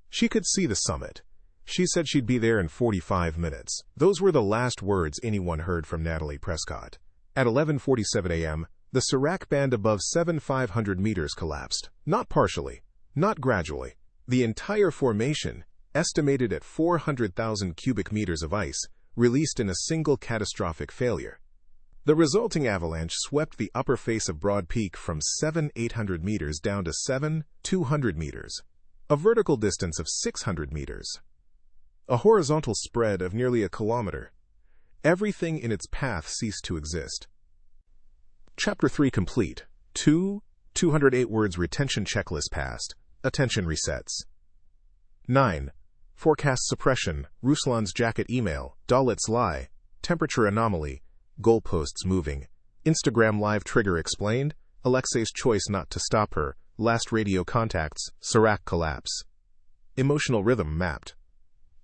She could see the summit. She said she'd be there in 45 minutes. Those were the last words anyone heard from Natalie Prescott. At 11:47 a.m., the Serac band above 7,500 meters collapsed. Not partially, not gradually. The entire formation, estimated at 400,000 cubic meters of ice, released in a single catastrophic failure. The resulting avalanche swept the upper face of Broad Peak from 7,800 meters down to 7,200 meters, a vertical distance of 600 meters. A horizontal spread of nearly a kilometer. Everything in its path ceased to exist. Chapter 3 complete. 208 words retention checklist passed. Attention resets. 9. Forecast suppression. Ruslan's jacket email. Dalit's lie. Temperature anomaly. Goalposts moving. Instagram live trigger explained. Alexei's choice not to stop her. Last radio contacts. Serac collapse. Emotional rhythm mapped.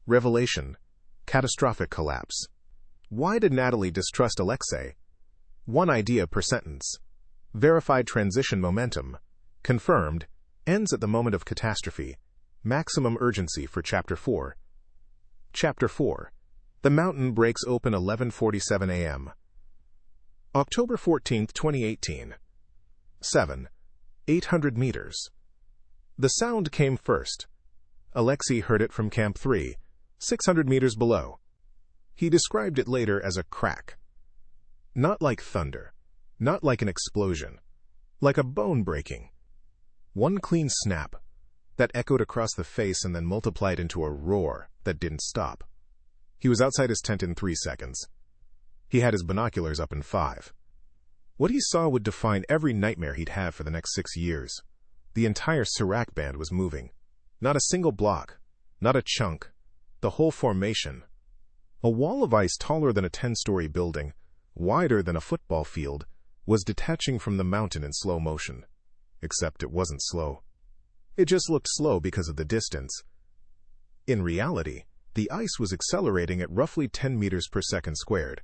Revelation. Catastrophic collapse. Why did Natalie distrust Alexei? One idea per sentence. Verified transition momentum. Confirmed. Ends at the moment of catastrophe. Maximum urgency for Chapter 4. Chapter 4. The mountain breaks open 11:47 a.m. October 14, 2018. 7,800 meters. The sound came first. Alexei heard it from Camp 3, 600 meters below. He described it later as a crack. Not like thunder, not like an explosion, like a bone breaking. One clean snap that echoed across the face and then multiplied into a roar that didn't stop. He was outside his tent in 3 seconds. He had his binoculars up in 5. What he saw would define every nightmare he'd have for the next 6 years. The entire Serac band was moving. Not a single block, not a chunk, the whole formation. A wall of ice taller than a 10-story building, wider than a football field, was detaching from the mountain in slow motion. Except it wasn't slow. It just looked slow because of the distance. In reality, the ice was accelerating at roughly 10 meters per second squared.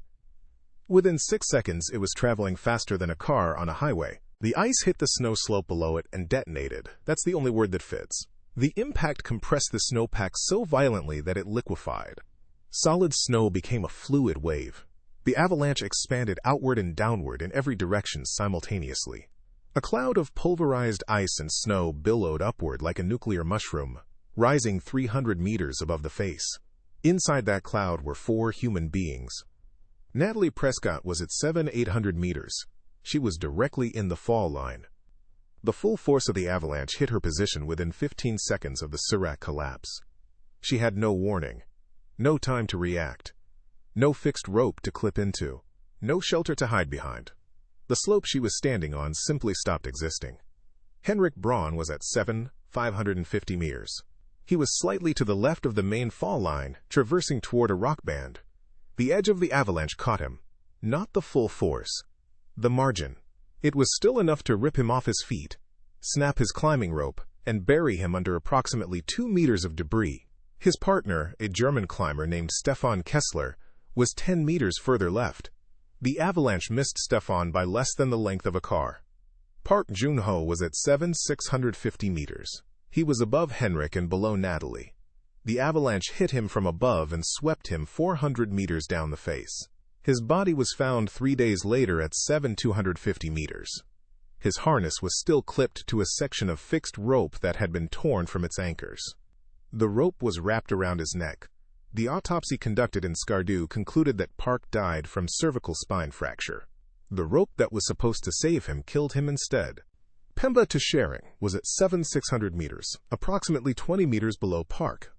Within 6 seconds, it was traveling faster than a car on a highway. The ice hit the snow slope below it and detonated. That's the only word that fits. The impact compressed the snowpack so violently that it liquefied. Solid snow became a fluid wave. The avalanche expanded outward and downward in every direction simultaneously. A cloud of pulverized ice and snow billowed upward like a nuclear mushroom, rising 300 meters above the face. Inside that cloud were 4 human beings. Natalie Prescott was at 7,800 meters. She was directly in the fall line. The full force of the avalanche hit her position within 15 seconds of the Serac collapse. She had no warning, no time to react, no fixed rope to clip into, no shelter to hide behind. The slope she was standing on simply stopped existing. Henrik Braun was at 7,550 meters. He was slightly to the left of the main fall line, traversing toward a rock band. The edge of the avalanche caught him. Not the full force. The margin. It was still enough to rip him off his feet, snap his climbing rope, and bury him under approximately 2 meters of debris. His partner, a German climber named Stefan Kessler, was 10 meters further left. The avalanche missed Stefan by less than the length of a car. Park Jun-ho was at 7,650 meters. He was above Henrik and below Natalie. The avalanche hit him from above and swept him 400 meters down the face. His body was found 3 days later at 7,250 meters. His harness was still clipped to a section of fixed rope that had been torn from its anchors. The rope was wrapped around his neck. The autopsy conducted in Skardu concluded that Park died from cervical spine fracture. The rope that was supposed to save him killed him instead. Pemba Tshering was at 7,600 meters, approximately 20 meters below Park.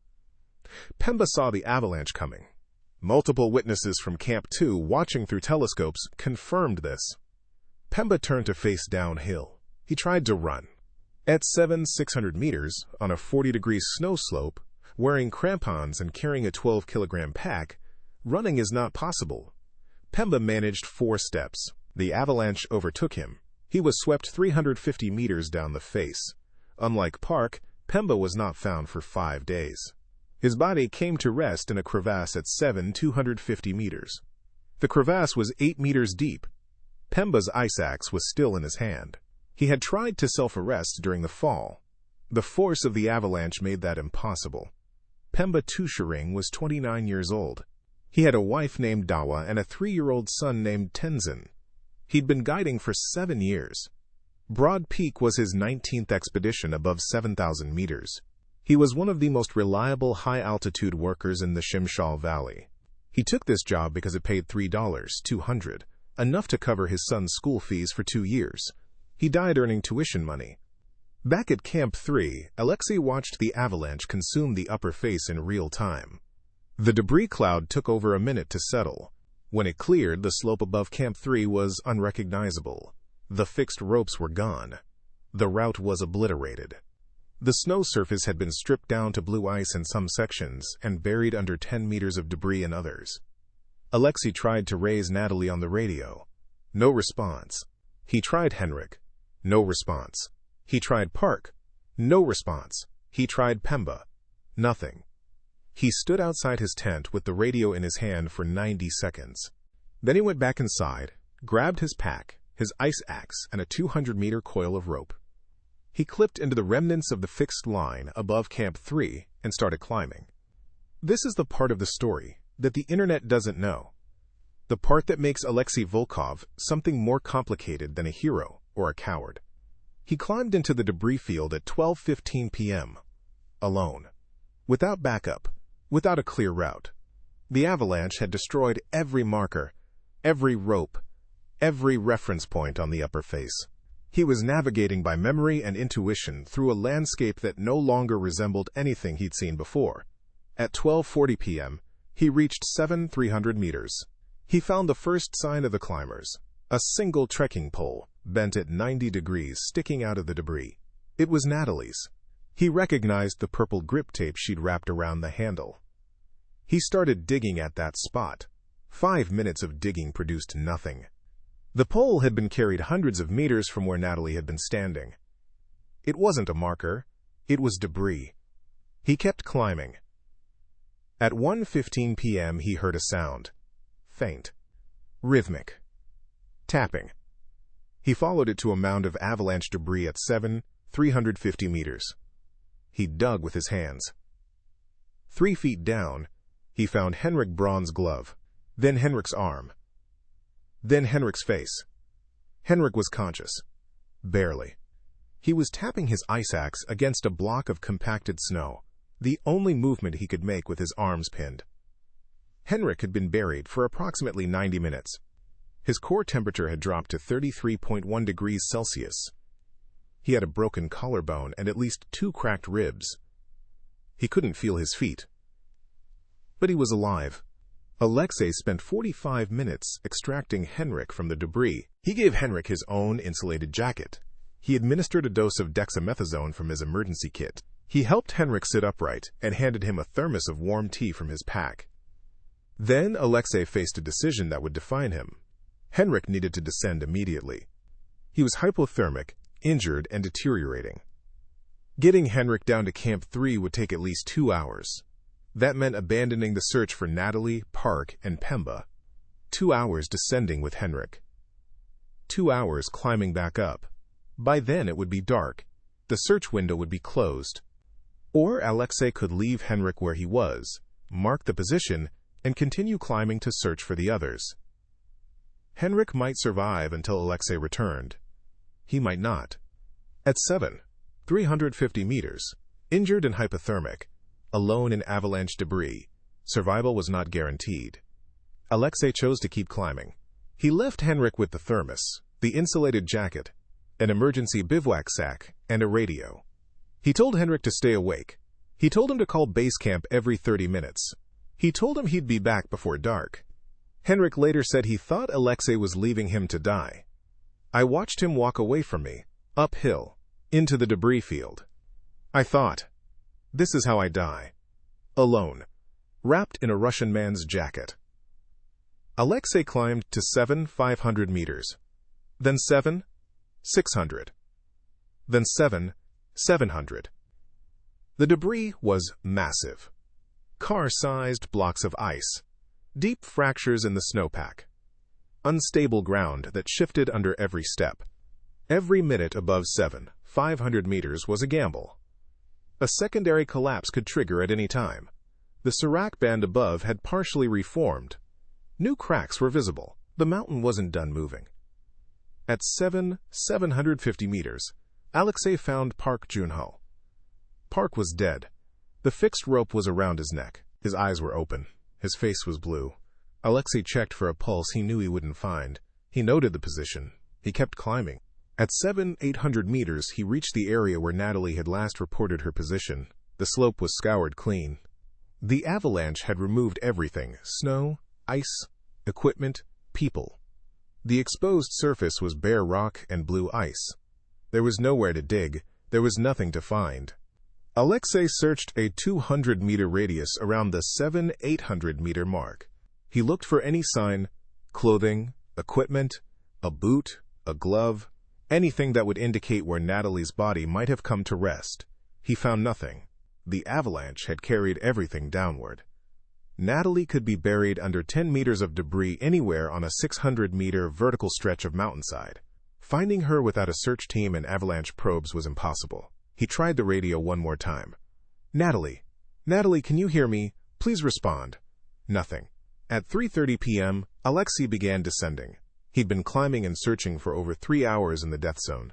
Pemba saw the avalanche coming. Multiple witnesses from Camp 2 watching through telescopes confirmed this. Pemba turned to face downhill. He tried to run. At 600 meters, on a 40-degree snow slope, wearing crampons and carrying a 12-kilogram pack, running is not possible. Pemba managed 4 steps. The avalanche overtook him. He was swept 350 meters down the face. Unlike Park, Pemba was not found for 5 days. His body came to rest in a crevasse at 250 meters. The crevasse was 8 meters deep. Pemba's ice axe was still in his hand. He had tried to self-arrest during the fall. The force of the avalanche made that impossible. Pemba Tusharing was 29 years old. He had a wife named Dawa and a 3-year-old son named Tenzin. He'd been guiding for 7 years. Broad Peak was his 19th expedition above 7,000 meters. He was one of the most reliable high-altitude workers in the Shimshal Valley. He took this job because it paid $3.200, enough to cover his son's school fees for 2 years. He died earning tuition money. Back at Camp 3, Alexei watched the avalanche consume the upper face in real time. The debris cloud took over a minute to settle. When it cleared, the slope above Camp 3 was unrecognizable. The fixed ropes were gone. The route was obliterated. The snow surface had been stripped down to blue ice in some sections and buried under 10 meters of debris in others. Alexei tried to raise Natalie on the radio. No response. He tried Henrik. No response. He tried Park. No response. He tried Pemba. Nothing. He stood outside his tent with the radio in his hand for 90 seconds. Then he went back inside, grabbed his pack, his ice axe, and a 200-meter coil of rope. He clipped into the remnants of the fixed line above Camp 3 and started climbing. This is the part of the story that the internet doesn't know. The part that makes Alexei Volkov something more complicated than a hero or a coward. He climbed into the debris field at 12:15 p.m. alone, without backup, without a clear route. The avalanche had destroyed every marker, every rope, every reference point on the upper face. He was navigating by memory and intuition through a landscape that no longer resembled anything he'd seen before. At 12:40 p.m., he reached 7,300 meters. He found the first sign of the climbers, a single trekking pole, bent at 90 degrees, sticking out of the debris. It was Natalie's. He recognized the purple grip tape she'd wrapped around the handle. He started digging at that spot. 5 minutes of digging produced nothing. The pole had been carried hundreds of meters from where Natalie had been standing. It wasn't a marker. It was debris. He kept climbing. At 1:15 p.m. he heard a sound. Faint. Rhythmic. Tapping. He followed it to a mound of avalanche debris at 350 meters. He dug with his hands. 3 feet down, he found Henrik Braun's glove, then Henrik's arm, then Henrik's face. Henrik was conscious. Barely. He was tapping his ice axe against a block of compacted snow, the only movement he could make with his arms pinned. Henrik had been buried for approximately 90 minutes. His core temperature had dropped to 33.1 degrees Celsius. He had a broken collarbone and at least 2 cracked ribs. He couldn't feel his feet. But he was alive. Alexei spent 45 minutes extracting Henrik from the debris. He gave Henrik his own insulated jacket. He administered a dose of dexamethasone from his emergency kit. He helped Henrik sit upright and handed him a thermos of warm tea from his pack. Then Alexei faced a decision that would define him. Henrik needed to descend immediately. He was hypothermic, injured, and deteriorating. Getting Henrik down to Camp 3 would take at least 2 hours. That meant abandoning the search for Natalie, Park, and Pemba. 2 hours descending with Henrik. 2 hours climbing back up. By then it would be dark. The search window would be closed. Or Alexei could leave Henrik where he was, mark the position, and continue climbing to search for the others. Henrik might survive until Alexei returned. He might not. At 350 meters, injured and hypothermic, alone in avalanche debris, survival was not guaranteed. Alexei chose to keep climbing. He left Henrik with the thermos, the insulated jacket, an emergency bivouac sack, and a radio. He told Henrik to stay awake. He told him to call base camp every 30 minutes. He told him he'd be back before dark. Henrik later said he thought Alexei was leaving him to die. I watched him walk away from me, uphill, into the debris field. I thought, this is how I die. Alone, wrapped in a Russian man's jacket. Alexei climbed to 7,500 meters, then 7,600, then 7,700. The debris was massive. Car-sized blocks of ice, deep fractures in the snowpack, unstable ground that shifted under every step. Every minute above 7,500 meters was a gamble. A secondary collapse could trigger at any time. The Serac band above had partially reformed. New cracks were visible. The mountain wasn't done moving. At 7,750 meters, Alexei found Park Junho. Park was dead. The fixed rope was around his neck. His eyes were open. His face was blue. Alexei checked for a pulse he knew he wouldn't find. He noted the position. He kept climbing. At 7,800 meters, he reached the area where Natalie had last reported her position. The slope was scoured clean. The avalanche had removed everything: snow, ice, equipment, people. The exposed surface was bare rock and blue ice. There was nowhere to dig. There was nothing to find. Alexei searched a 200-meter radius around the 7,800-meter mark. He looked for any sign: clothing, equipment, a boot, a glove, anything that would indicate where Natalie's body might have come to rest. He found nothing. The avalanche had carried everything downward. Natalie could be buried under 10 meters of debris anywhere on a 600-meter vertical stretch of mountainside. Finding her without a search team and avalanche probes was impossible. He tried the radio one more time. Natalie, can you hear me? Please respond." Nothing. At 3:30 p.m., Alexei began descending. He'd been climbing and searching for over 3 hours in the death zone.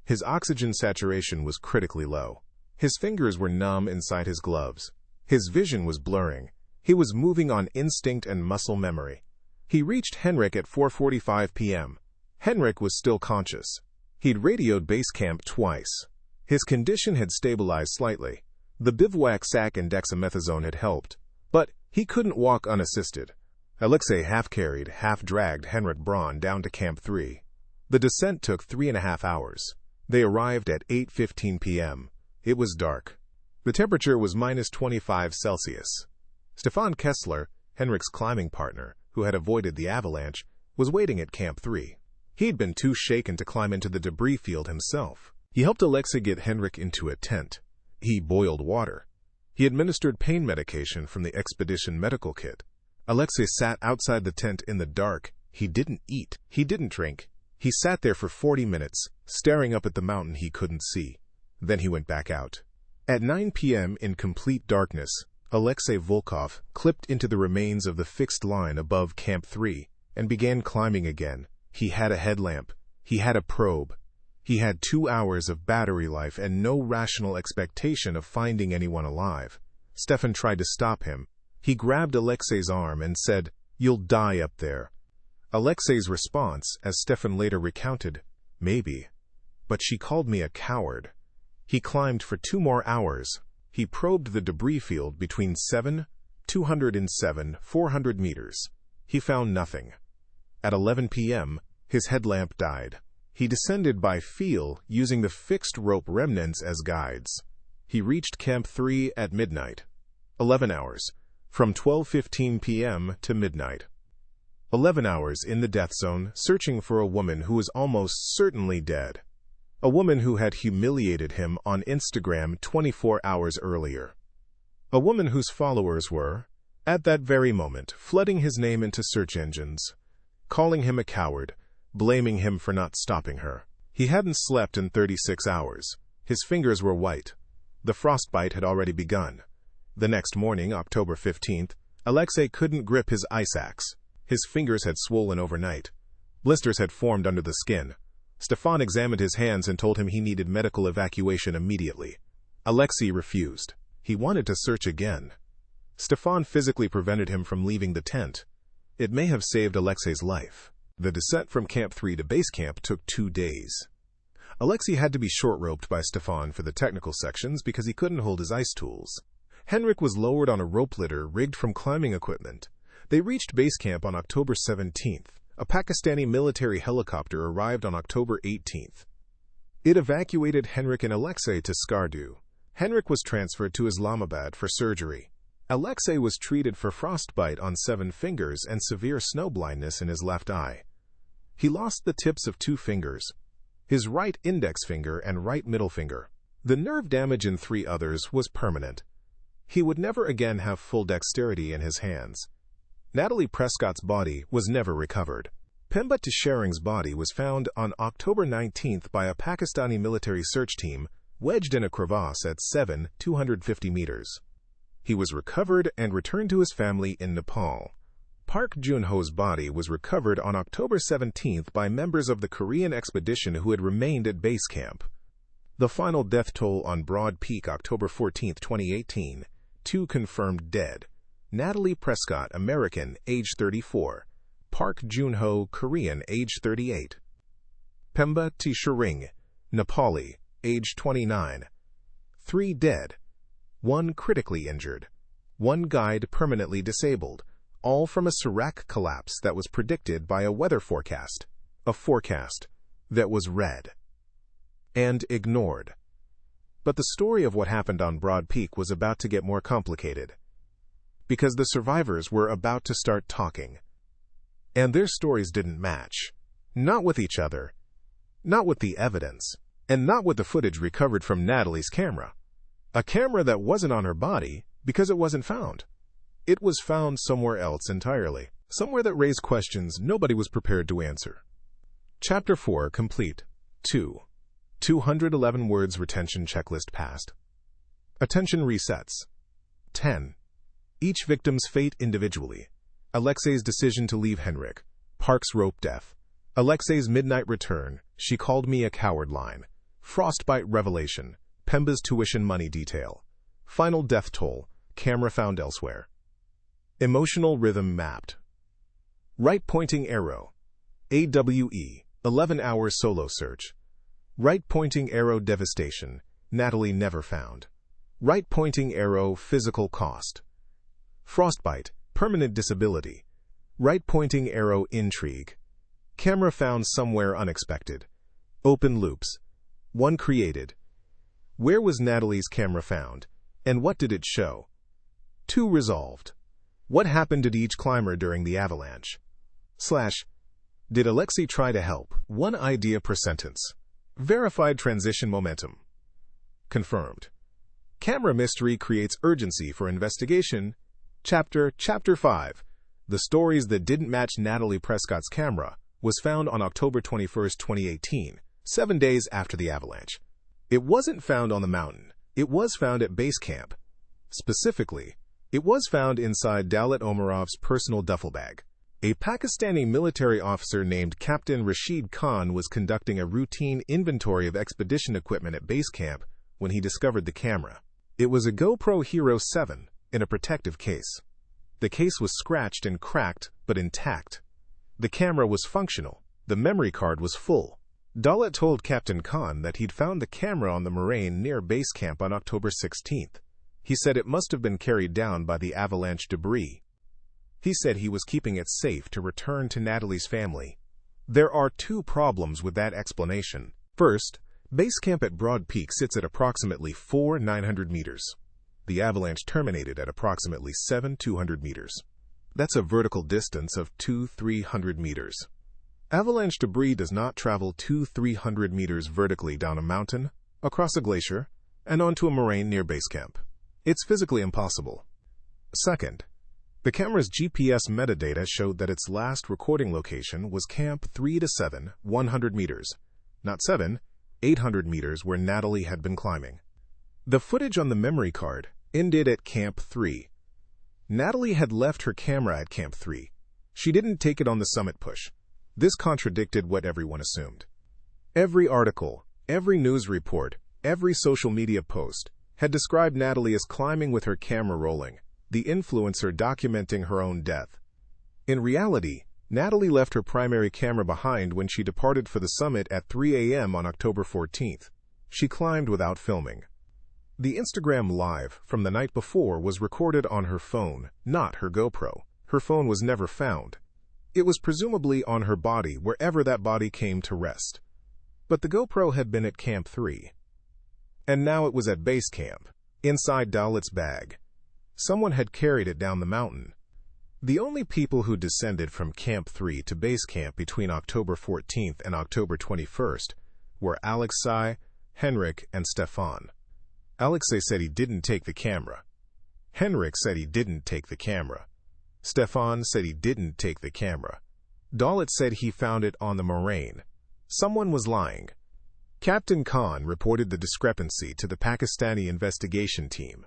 His oxygen saturation was critically low. His fingers were numb inside his gloves. His vision was blurring. He was moving on instinct and muscle memory. He reached Henrik at 4:45 p.m. Henrik was still conscious. He'd radioed base camp twice. His condition had stabilized slightly. The bivouac sack and dexamethasone had helped, but he couldn't walk unassisted. Alexei half-carried, half-dragged Henrik Braun down to Camp 3. The descent took 3.5 hours. They arrived at 8:15 p.m. It was dark. The temperature was -25 Celsius. Stefan Kessler, Henrik's climbing partner, who had avoided the avalanche, was waiting at Camp 3. He'd been too shaken to climb into the debris field himself. He helped Alexei get Henrik into a tent. He boiled water. He administered pain medication from the expedition medical kit. Alexei sat outside the tent in the dark. He didn't eat. He didn't drink. He sat there for 40 minutes, staring up at the mountain he couldn't see. Then he went back out. At 9 p.m. in complete darkness, Alexei Volkov clipped into the remains of the fixed line above Camp 3 and began climbing again. He had a headlamp. He had a probe. He had 2 hours of battery life and no rational expectation of finding anyone alive. Stefan tried to stop him. He grabbed Alexei's arm and said, "You'll die up there." Alexei's response, as Stefan later recounted, "Maybe. But she called me a coward." He climbed for 2 more hours. He probed the debris field between 7,200 and 7,400 meters. He found nothing. At 11 p.m., his headlamp died. He descended by feel, using the fixed rope remnants as guides. He reached Camp 3 at midnight. 11 hours, from 12:15 p.m. to midnight. 11 hours in the death zone, searching for a woman who was almost certainly dead. A woman who had humiliated him on Instagram 24 hours earlier. A woman whose followers were, at that very moment, flooding his name into search engines, calling him a coward, blaming him for not stopping her. He hadn't slept in 36 hours. His fingers were white. The frostbite had already begun. The next morning, October 15th, Alexei couldn't grip his ice axe. His fingers had swollen overnight. Blisters had formed under the skin. Stefan examined his hands and told him he needed medical evacuation immediately. Alexei refused. He wanted to search again. Stefan physically prevented him from leaving the tent. It may have saved Alexei's life. The descent from Camp 3 to base camp took 2 days. Alexei had to be short-roped by Stefan for the technical sections because he couldn't hold his ice tools. Henrik was lowered on a rope litter rigged from climbing equipment. They reached base camp on October 17th. A Pakistani military helicopter arrived on October 18th. It evacuated Henrik and Alexei to Skardu. Henrik was transferred to Islamabad for surgery. Alexei was treated for frostbite on 7 fingers and severe snowblindness in his left eye. He lost the tips of 2 fingers, his right index finger and right middle finger. The nerve damage in 3 others was permanent. He would never again have full dexterity in his hands. Natalie Prescott's body was never recovered. Pemba Tisharing's body was found on October 19th by a Pakistani military search team wedged in a crevasse at 250 meters. He was recovered and returned to his family in Nepal. Park Jun-ho's body was recovered on October 17th by members of the Korean expedition who had remained at base camp. The final death toll on Broad Peak, October 14, 2018, 2 confirmed dead. Natalie Prescott, American, age 34. Park Jun-ho, Korean, age 38. Pemba Tisharing, Nepali, age 29. 3 dead. 1 critically injured. 1 guide permanently disabled, all from a serac collapse that was predicted by a weather forecast. A forecast that was read and ignored. But the story of what happened on Broad Peak was about to get more complicated, because the survivors were about to start talking. And their stories didn't match. Not with each other, not with the evidence, and not with the footage recovered from Natalie's camera. A camera that wasn't on her body because it wasn't found. It was found somewhere else entirely, somewhere that raised questions nobody was prepared to answer. Chapter 4 complete. 2. 211 words retention checklist passed. Attention resets. 10. Each victim's fate individually. Alexei's decision to leave Henrik. Park's rope death. Alexei's midnight return. She called me a coward line. Frostbite revelation. Pemba's tuition money detail. Final death toll. Camera found elsewhere. Emotional rhythm mapped. Right pointing arrow. AWE. 11-hour solo search. Right pointing arrow devastation. Natalie never found. Right pointing arrow physical cost. Frostbite. Permanent disability. Right pointing arrow intrigue. Camera found somewhere unexpected. Open loops. 1 created. Where was Natalie's camera found, and what did it show? 2 resolved. What happened to each climber during the avalanche? / Did Alexei try to help? 1 idea per sentence. Verified transition momentum. Confirmed. Camera mystery creates urgency for investigation. Chapter 5. The stories that didn't match Natalie Prescott's camera was found on October 21, 2018, 7 days after the avalanche. It wasn't found on the mountain. It was found at base camp. Specifically, it was found inside Daulat Omarov's personal duffel bag. A Pakistani military officer named Captain Rashid Khan was conducting a routine inventory of expedition equipment at base camp when he discovered the camera. It was a GoPro Hero 7 in a protective case. The case was scratched and cracked, but intact. The camera was functional. The memory card was full. Daulat told Captain Khan that he'd found the camera on the moraine near base camp on October 16th. He said it must have been carried down by the avalanche debris. He said he was keeping it safe to return to Natalie's family. There are 2 problems with that explanation. First, base camp at Broad Peak sits at approximately 4,900 meters. The avalanche terminated at approximately 7,200 meters. That's a vertical distance of 2,300 meters. Avalanche debris does not travel 2,300 meters vertically down a mountain, across a glacier, and onto a moraine near base camp. It's physically impossible. Second, the camera's GPS metadata showed that its last recording location was Camp 3 to 7, 100 meters, not 7, 800 meters where Natalie had been climbing. The footage on the memory card ended at Camp 3. Natalie had left her camera at Camp 3. She didn't take it on the summit push. This contradicted what everyone assumed. Every article, every news report, every social media post had described Natalie as climbing with her camera rolling, the influencer documenting her own death. In reality, Natalie left her primary camera behind when she departed for the summit at 3 a.m. on October 14th. She climbed without filming. The Instagram Live from the night before was recorded on her phone, not her GoPro. Her phone was never found. It was presumably on her body wherever that body came to rest. But the GoPro had been at Camp 3. And now it was at base camp, inside Dalit's bag. Someone had carried it down the mountain. The only people who descended from Camp 3 to base camp between October 14th and October 21st were Alexei, Henrik, and Stefan. Alexei said he didn't take the camera. Henrik said he didn't take the camera. Stefan said he didn't take the camera. Dalit said he found it on the moraine. Someone was lying. Captain Khan reported the discrepancy to the Pakistani investigation team.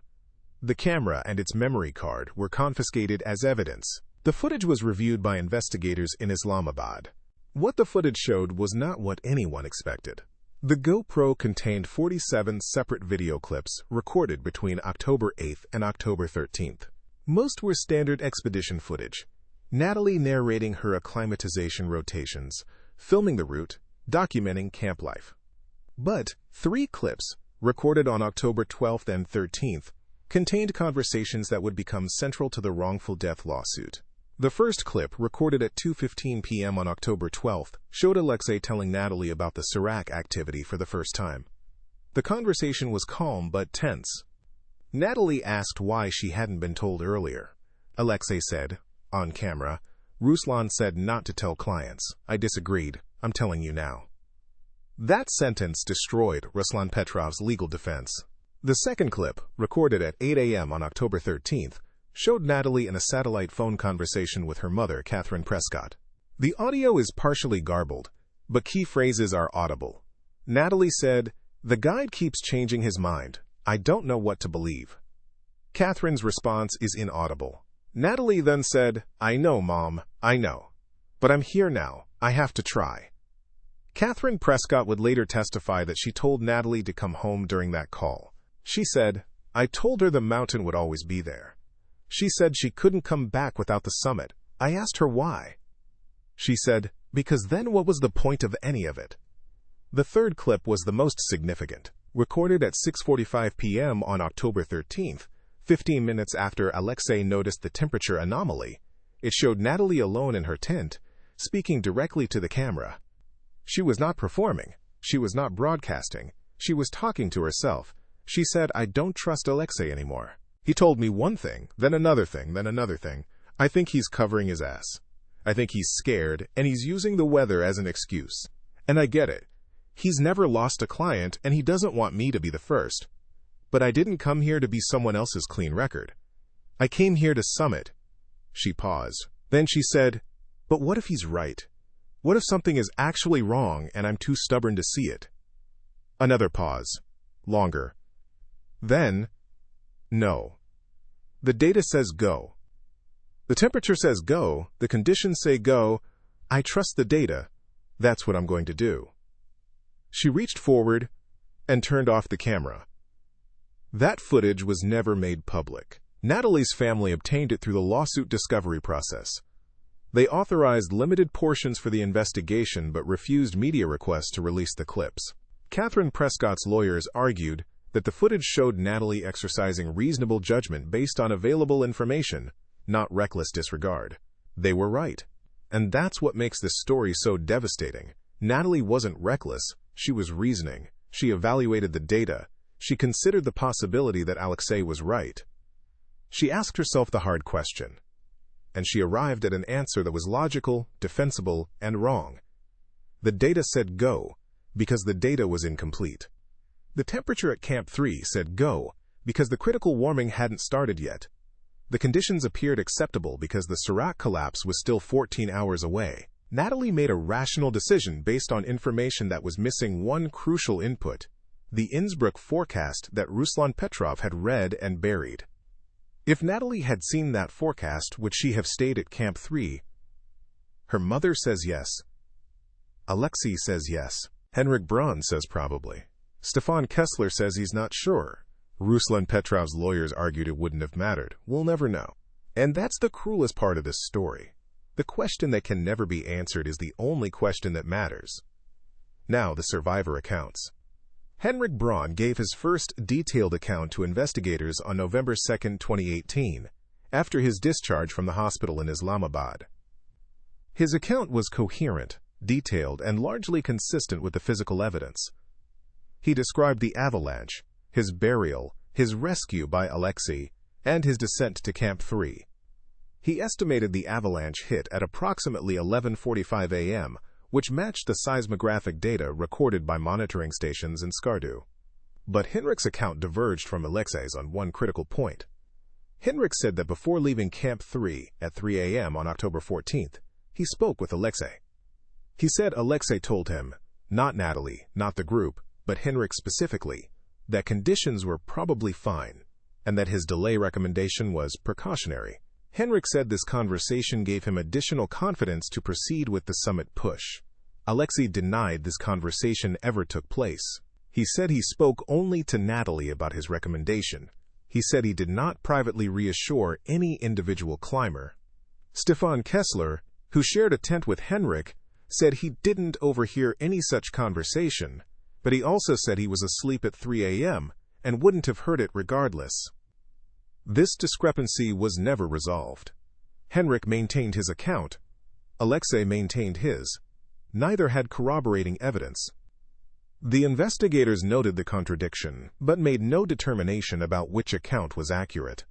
The camera and its memory card were confiscated as evidence. The footage was reviewed by investigators in Islamabad. What the footage showed was not what anyone expected. The GoPro contained 47 separate video clips recorded between October 8th and October 13th. Most were standard expedition footage. Natalie narrating her acclimatization rotations, filming the route, documenting camp life. But 3 clips, recorded on October 12th and 13th, contained conversations that would become central to the wrongful death lawsuit. The first clip, recorded at 2:15 p.m. on October 12th, showed Alexei telling Natalie about the Sirac activity for the first time. The conversation was calm but tense. Natalie asked why she hadn't been told earlier. Alexei said, on camera, "Ruslan said not to tell clients. I disagreed. I'm telling you now." That sentence destroyed Ruslan Petrov's legal defense. The second clip, recorded at 8 a.m. on October 13th, showed Natalie in a satellite phone conversation with her mother, Catherine Prescott. The audio is partially garbled, but key phrases are audible. Natalie said, "The guide keeps changing his mind. I don't know what to believe." Catherine's response is inaudible. Natalie then said, "I know, Mom, I know. But I'm here now. I have to try." Catherine Prescott would later testify that she told Natalie to come home during that call. She said, "I told her the mountain would always be there. She said she couldn't come back without the summit. I asked her why. She said, because then what was the point of any of it?" The third clip was the most significant. Recorded at 6:45 p.m. on October 13th, 15 minutes after Alexei noticed the temperature anomaly, it showed Natalie alone in her tent, speaking directly to the camera. She was not performing. She was not broadcasting. She was talking to herself. She said, "I don't trust Alexei anymore. He told me one thing, then another thing, then another thing. I think he's covering his ass. I think he's scared, and he's using the weather as an excuse. And I get it. He's never lost a client, and he doesn't want me to be the first. But I didn't come here to be someone else's clean record. I came here to summit." She paused. Then she said, "But what if he's right? What if something is actually wrong and I'm too stubborn to see it?" Another pause. Longer. Then, "No. The data says go. The temperature says go. The conditions say go. I trust the data. That's what I'm going to do." She reached forward and turned off the camera. That footage was never made public. Natalie's family obtained it through the lawsuit discovery process. They authorized limited portions for the investigation but refused media requests to release the clips. Catherine Prescott's lawyers argued that the footage showed Natalie exercising reasonable judgment based on available information, not reckless disregard. They were right. And that's what makes this story so devastating. Natalie wasn't reckless. She was reasoning. She evaluated the data. She considered the possibility that Alexei was right. She asked herself the hard question. And she arrived at an answer that was logical, defensible, and wrong. The data said go, because the data was incomplete. The temperature at Camp 3 said go, because the critical warming hadn't started yet. The conditions appeared acceptable because the Sirac collapse was still 14 hours away. Natalie made a rational decision based on information that was missing one crucial input: the Innsbruck forecast that Ruslan Petrov had read and buried. If Natalie had seen that forecast, would she have stayed at Camp 3? Her mother says yes. Alexei says yes. Henrik Braun says probably. Stefan Kessler says he's not sure. Ruslan Petrov's lawyers argued it wouldn't have mattered. We'll never know. And that's the cruelest part of this story. The question that can never be answered is the only question that matters. Now the survivor accounts. Henrik Braun gave his first detailed account to investigators on November 2, 2018, after his discharge from the hospital in Islamabad. His account was coherent, detailed, and largely consistent with the physical evidence. He described the avalanche, his burial, his rescue by Alexei, and his descent to Camp 3. He estimated the avalanche hit at approximately 11:45 a.m., which matched the seismographic data recorded by monitoring stations in Skardu. But Henrik's account diverged from Alexei's on one critical point. Henrik said that before leaving Camp 3 at 3 a.m. on October 14th, he spoke with Alexei. He said Alexei told him, not Natalie, not the group, but Henrik specifically, that conditions were probably fine, and that his delay recommendation was precautionary. Henrik said this conversation gave him additional confidence to proceed with the summit push. Alexei denied this conversation ever took place. He said he spoke only to Natalie about his recommendation. He said he did not privately reassure any individual climber. Stefan Kessler, who shared a tent with Henrik, said he didn't overhear any such conversation, but he also said he was asleep at 3 a.m. and wouldn't have heard it regardless. This discrepancy was never resolved. Henrik maintained his account. Alexei maintained his. Neither had corroborating evidence. The investigators noted the contradiction, but made no determination about which account was accurate.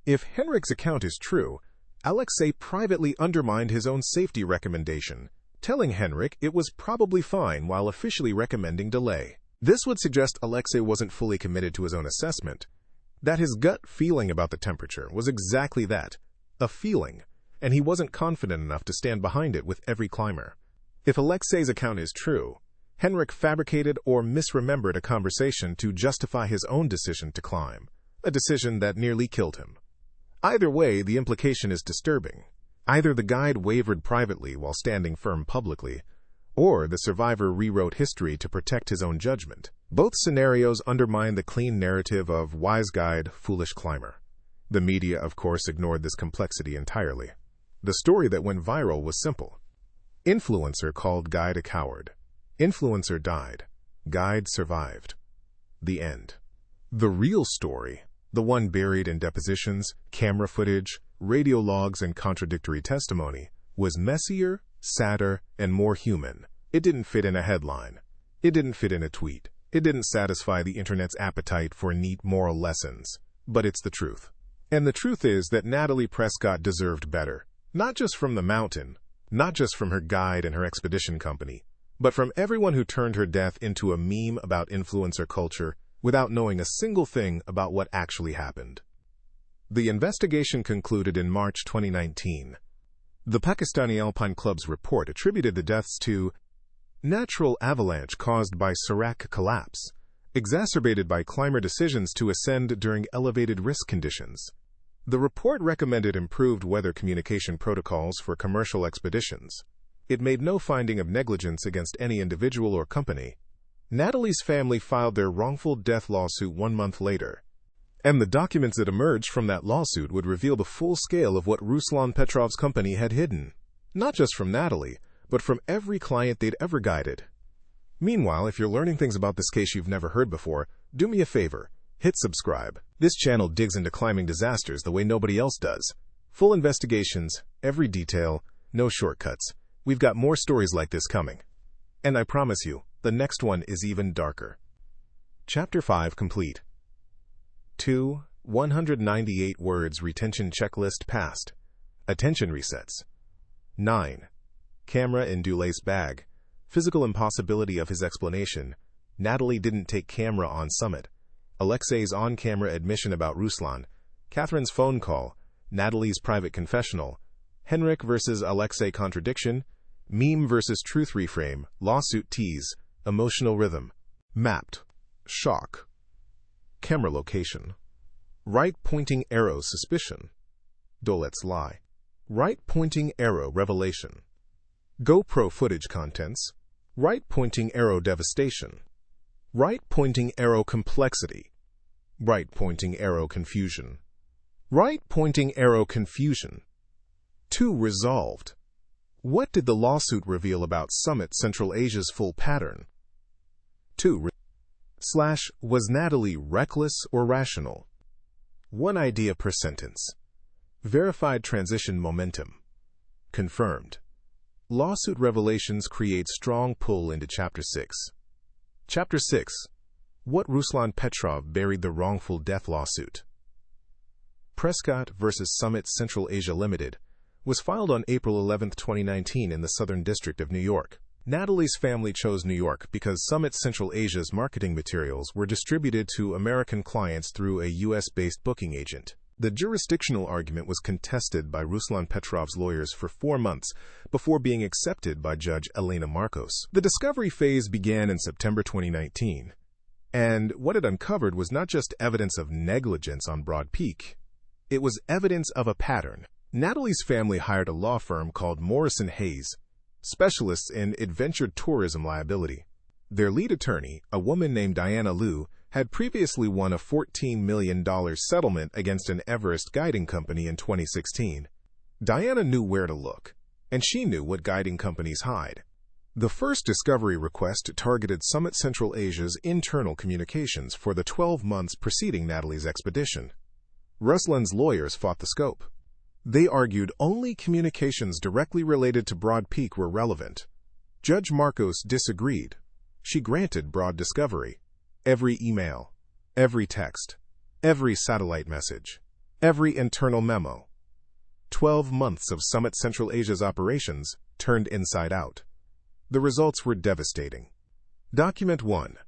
If Henrik's account is true, Alexei privately undermined his own safety recommendation, telling Henrik it was probably fine while officially recommending delay. This would suggest Alexei wasn't fully committed to his own assessment, that his gut feeling about the temperature was exactly that, a feeling, and he wasn't confident enough to stand behind it with every climber. If Alexei's account is true, Henrik fabricated or misremembered a conversation to justify his own decision to climb, a decision that nearly killed him. Either way, the implication is disturbing. Either the guide wavered privately while standing firm publicly, or the survivor rewrote history to protect his own judgment. Both scenarios undermine the clean narrative of wise guide, foolish climber. The media, of course, ignored this complexity entirely. The story that went viral was simple. Influencer called guide a coward. Influencer died. Guide survived. The end. The real story, the one buried in depositions, camera footage, radio logs, and contradictory testimony, was messier, sadder, and more human. It didn't fit in a headline. It didn't fit in a tweet. It didn't satisfy the internet's appetite for neat moral lessons. But it's the truth. And the truth is that Natalie Prescott deserved better. Not just from the mountain, not just from her guide and her expedition company, but from everyone who turned her death into a meme about influencer culture without knowing a single thing about what actually happened. The investigation concluded in March 2019. The Pakistani Alpine Club's report attributed the deaths to natural avalanche caused by Sarak collapse, exacerbated by climber decisions to ascend during elevated risk conditions. The report recommended improved weather communication protocols for commercial expeditions. It made no finding of negligence against any individual or company. Natalie's family filed their wrongful death lawsuit 1 month later, and the documents that emerged from that lawsuit would reveal the full scale of what Ruslan Petrov's company had hidden, not just from Natalie, but from every client they'd ever guided. Meanwhile, if you're learning things about this case you've never heard before, do me a favor, hit subscribe. This channel digs into climbing disasters the way nobody else does. Full investigations, every detail, no shortcuts. We've got more stories like this coming. And I promise you, the next one is even darker. Chapter 5 complete. 2. 198 words retention checklist passed. Attention resets. 9. Camera in Dulay's bag. Physical impossibility of his explanation. Natalie didn't take camera on summit. Alexei's on-camera admission about Ruslan. Catherine's phone call. Natalie's private confessional. Henrik versus Alexei contradiction. Meme versus truth reframe. Lawsuit tease. Emotional rhythm. Mapped. Shock. Camera location. Right pointing arrow suspicion. Dolet's lie. Right pointing arrow revelation. GoPro footage contents. Right pointing arrow devastation. Right pointing arrow complexity. Right pointing arrow confusion. Right pointing arrow confusion. 2. Resolved. What did the lawsuit reveal about Summit Central Asia's full pattern? 2. Was Natalie reckless or rational? 1 idea per sentence. Verified transition momentum. Confirmed. Lawsuit revelations create strong pull into Chapter 6. Chapter 6. What Ruslan Petrov buried the wrongful death lawsuit. Prescott vs. Summit Central Asia Limited was filed on April 11, 2019 in the Southern District of New York. Natalie's family chose New York because Summit Central Asia's marketing materials were distributed to American clients through a U.S.-based booking agent. The jurisdictional argument was contested by Ruslan Petrov's lawyers for 4 months before being accepted by Judge Elena Marcos. The discovery phase began in September 2019, and what it uncovered was not just evidence of negligence on Broad Peak. It was evidence of a pattern. Natalie's family hired a law firm called Morrison Hayes, specialists in adventure tourism liability. Their lead attorney, a woman named Diana Liu, had previously won a $14 million settlement against an Everest guiding company in 2016. Diana knew where to look, and she knew what guiding companies hide. The first discovery request targeted Summit Central Asia's internal communications for the 12 months preceding Natalie's expedition. Ruslan's lawyers fought the scope. They argued only communications directly related to Broad Peak were relevant. Judge Marcos disagreed. She granted broad discovery. Every email, every text, every satellite message, every internal memo. 12 months of Summit Central Asia's operations turned inside out. The results were devastating. Document 1.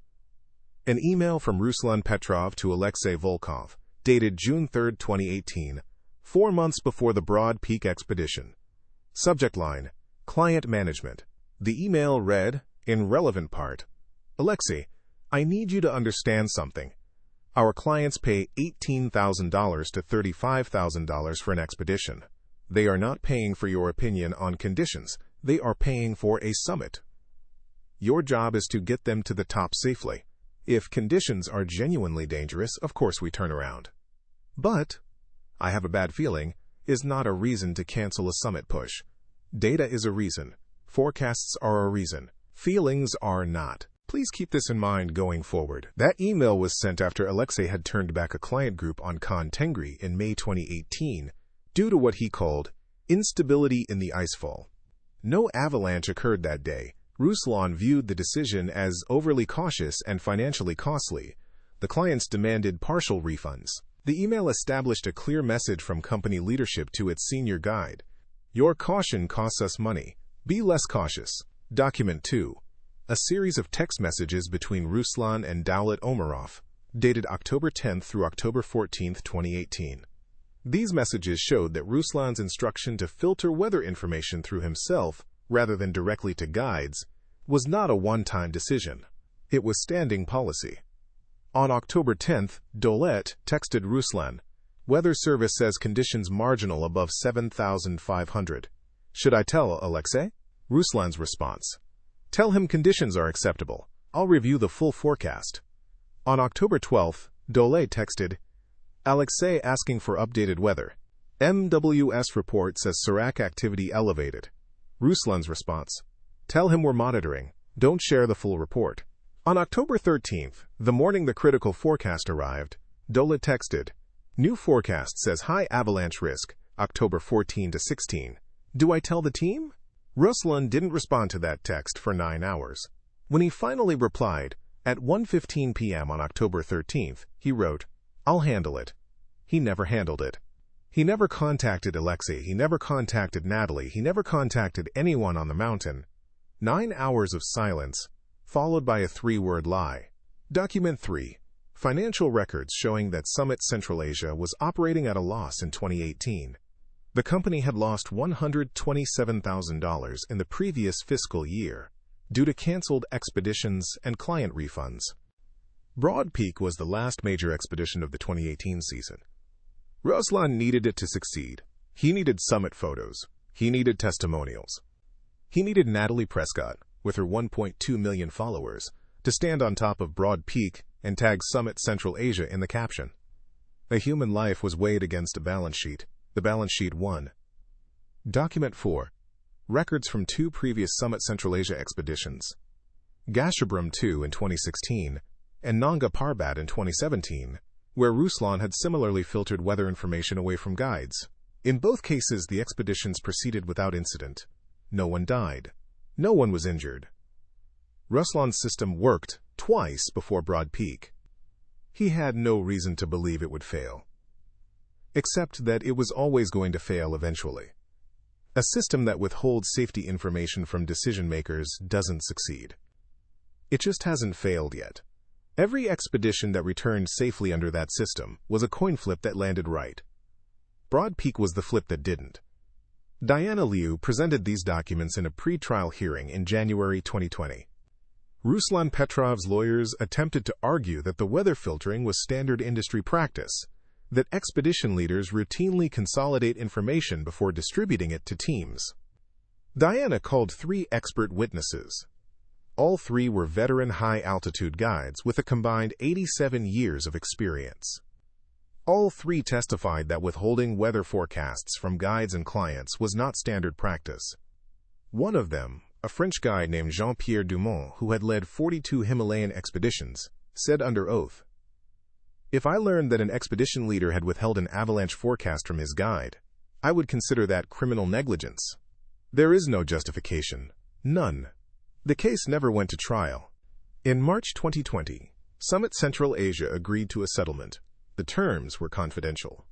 An email from Ruslan Petrov to Alexei Volkov, dated June 3, 2018, 4 months before the Broad Peak expedition. Subject line: Client Management. The email read, in relevant part, Alexei, I need you to understand something. Our clients pay $18,000 to $35,000 for an expedition. They are not paying for your opinion on conditions. They are paying for a summit. Your job is to get them to the top safely. If conditions are genuinely dangerous, of course we turn around. But, I have a bad feeling, is not a reason to cancel a summit push. Data is a reason. Forecasts are a reason. Feelings are not. Please keep this in mind going forward. That email was sent after Alexei had turned back a client group on Khan Tengri in May 2018 due to what he called instability in the icefall. No avalanche occurred that day. Ruslan viewed the decision as overly cautious and financially costly. The clients demanded partial refunds. The email established a clear message from company leadership to its senior guide. Your caution costs us money. Be less cautious. Document 2. A series of text messages between Ruslan and Dowlat Omarov, dated October 10 through October 14, 2018. These messages showed that Ruslan's instruction to filter weather information through himself, rather than directly to guides, was not a one-time decision. It was standing policy. On October 10, Dowlat texted Ruslan, Weather Service says conditions marginal above 7,500. Should I tell Alexei? Ruslan's response: Tell him conditions are acceptable. I'll review the full forecast. On October 12, Dowlat texted, Alexei asking for updated weather. MWS report says Surak activity elevated. Ruslan's response: Tell him we're monitoring. Don't share the full report. On October 13th, the morning the critical forecast arrived, Dowlat texted, New forecast says high avalanche risk, October 14 to 16. Do I tell the team? Ruslan didn't respond to that text for 9 hours. When he finally replied, at 1:15 p.m. on October 13th, he wrote, I'll handle it. He never handled it. He never contacted Alexei. He never contacted Natalie. He never contacted anyone on the mountain. 9 hours of silence, followed by a 3-word lie. Document 3. Financial records showing that Summit Central Asia was operating at a loss in 2018. The company had lost $127,000 in the previous fiscal year due to canceled expeditions and client refunds. Broad Peak was the last major expedition of the 2018 season. Ruslan needed it to succeed. He needed summit photos. He needed testimonials. He needed Natalie Prescott, with her 1.2 million followers, to stand on top of Broad Peak and tag Summit Central Asia in the caption. A human life was weighed against a balance sheet. The balance sheet won. Document 4. Records from 2 previous Summit Central Asia expeditions. Gasherbrum 2 in 2016 and Nanga Parbat in 2017, where Ruslan had similarly filtered weather information away from guides. In both cases, the expeditions proceeded without incident. No one died. No one was injured. Ruslan's system worked twice before Broad Peak. He had no reason to believe it would fail, except that it was always going to fail eventually. A system that withholds safety information from decision-makers doesn't succeed. It just hasn't failed yet. Every expedition that returned safely under that system was a coin flip that landed right. Broad Peak was the flip that didn't. Diana Liu presented these documents in a pre-trial hearing in January 2020. Ruslan Petrov's lawyers attempted to argue that the weather filtering was standard industry practice, that expedition leaders routinely consolidate information before distributing it to teams. Diana called 3 expert witnesses. All 3 were veteran high-altitude guides with a combined 87 years of experience. All 3 testified that withholding weather forecasts from guides and clients was not standard practice. One of them, a French guide named Jean-Pierre Dumont, who had led 42 Himalayan expeditions, said under oath, "If I learned that an expedition leader had withheld an avalanche forecast from his guide, I would consider that criminal negligence. There is no justification. None." The case never went to trial. In March 2020, Summit Central Asia agreed to a settlement. The terms were confidential.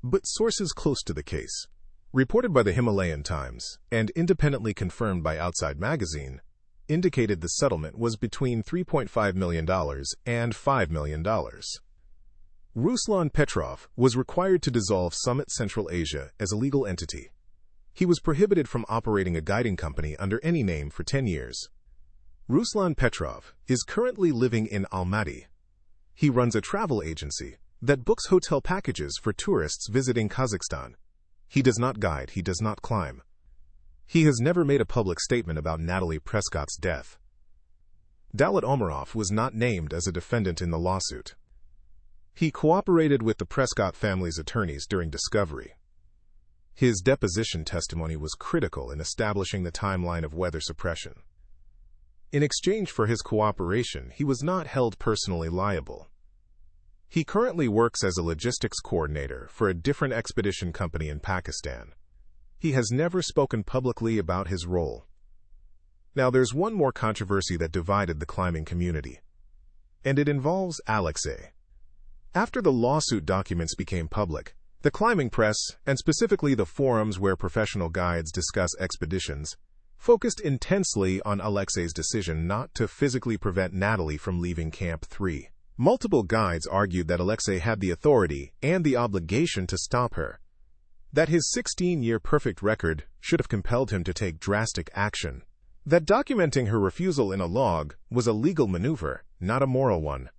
But sources close to the case, reported by the Himalayan Times and independently confirmed by Outside Magazine, indicated the settlement was between $3.5 million and $5 million. Ruslan Petrov was required to dissolve Summit Central Asia as a legal entity. He was prohibited from operating a guiding company under any name for 10 years. Ruslan Petrov is currently living in Almaty. He runs a travel agency that books hotel packages for tourists visiting Kazakhstan. He does not guide, he does not climb. He has never made a public statement about Natalie Prescott's death. Dalit Omarov was not named as a defendant in the lawsuit. He cooperated with the Prescott family's attorneys during discovery. His deposition testimony was critical in establishing the timeline of weather suppression. In exchange for his cooperation, he was not held personally liable. He currently works as a logistics coordinator for a different expedition company in Pakistan. He has never spoken publicly about his role. Now, there's one more controversy that divided the climbing community, and it involves Alexei. After the lawsuit documents became public, the climbing press, and specifically the forums where professional guides discuss expeditions, focused intensely on Alexei's decision not to physically prevent Natalie from leaving Camp 3. Multiple guides argued that Alexei had the authority and the obligation to stop her, that his 16-year perfect record should have compelled him to take drastic action, that documenting her refusal in a log was a legal maneuver, not a moral one.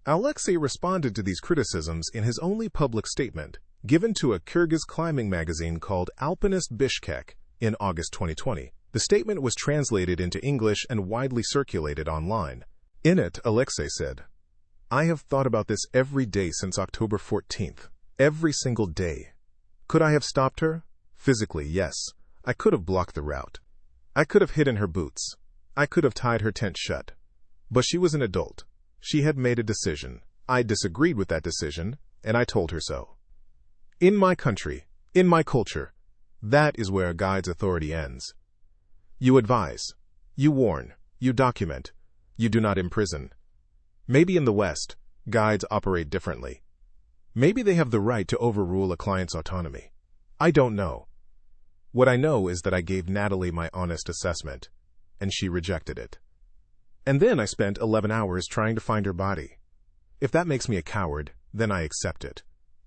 Alexei responded to these criticisms in his only public statement, given to a Kyrgyz climbing magazine called Alpinist Bishkek in August 2020. The statement was translated into English and widely circulated online. In it, Alexei said, "I have thought about this every day since October 14th. Every single day. Could I have stopped her? Physically, yes. I could have blocked the route. I could have hidden her boots. I could have tied her tent shut. But she was an adult. She had made a decision. I disagreed with that decision, and I told her so. In my country, in my culture, that is where a guide's authority ends. You advise. You warn. You document. You do not imprison. Maybe in the West, guides operate differently. Maybe they have the right to overrule a client's autonomy. I don't know. What I know is that I gave Natalie my honest assessment, and she rejected it. And then I spent 11 hours trying to find her body. If that makes me a coward, then I accept it.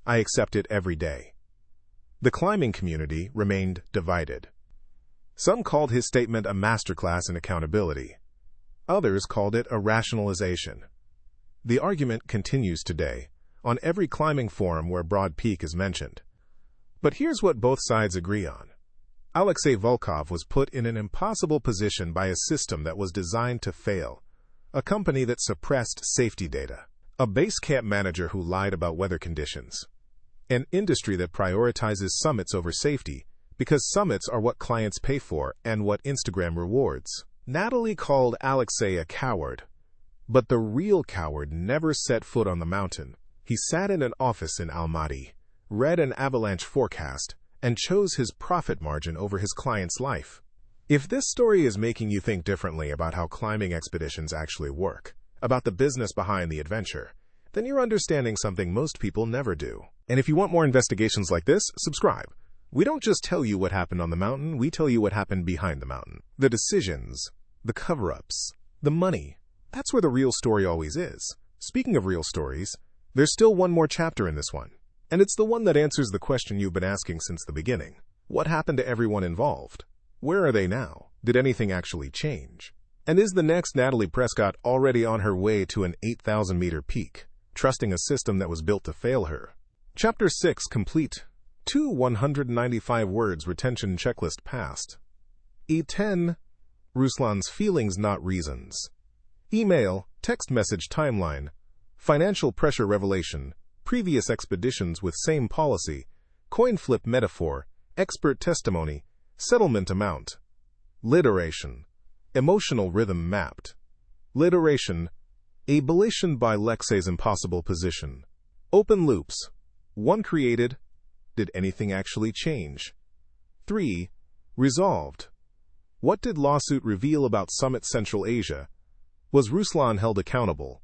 I accept it every day." The climbing community remained divided. Some called his statement a masterclass in accountability. Others called it a rationalization. The argument continues today, on every climbing forum where Broad Peak is mentioned. But here's what both sides agree on. Alexei Volkov was put in an impossible position by a system that was designed to fail, a company that suppressed safety data, a base camp manager who lied about weather conditions, an industry that prioritizes summits over safety because summits are what clients pay for and what Instagram rewards. Natalie called Alexei a coward, but the real coward never set foot on the mountain. He sat in an office in Almaty, read an avalanche forecast, and chose his profit margin over his client's life. If this story is making you think differently about how climbing expeditions actually work, about the business behind the adventure, then you're understanding something most people never do. And if you want more investigations like this, subscribe. We don't just tell you what happened on the mountain, we tell you what happened behind the mountain. The decisions, the cover-ups, the money. That's where the real story always is. Speaking of real stories, there's still one more chapter in this one. And it's the one that answers the question you've been asking since the beginning. What happened to everyone involved? Where are they now? Did anything actually change? And is the next Natalie Prescott already on her way to an 8,000-meter peak, trusting a system that was built to fail her? Chapter 6 complete. 2 195 words retention checklist passed. E10. Ruslan's feelings not reasons. Email, text message timeline. Financial pressure revelation. Previous expeditions with same policy. Coin flip metaphor. Expert testimony. Settlement amount. Literation. Emotional rhythm mapped. Literation. Abolition by Lexay's impossible position. Open loops. 1 created. Did anything actually change? 3. Resolved. What did lawsuit reveal about Summit Central Asia? Was Ruslan held accountable?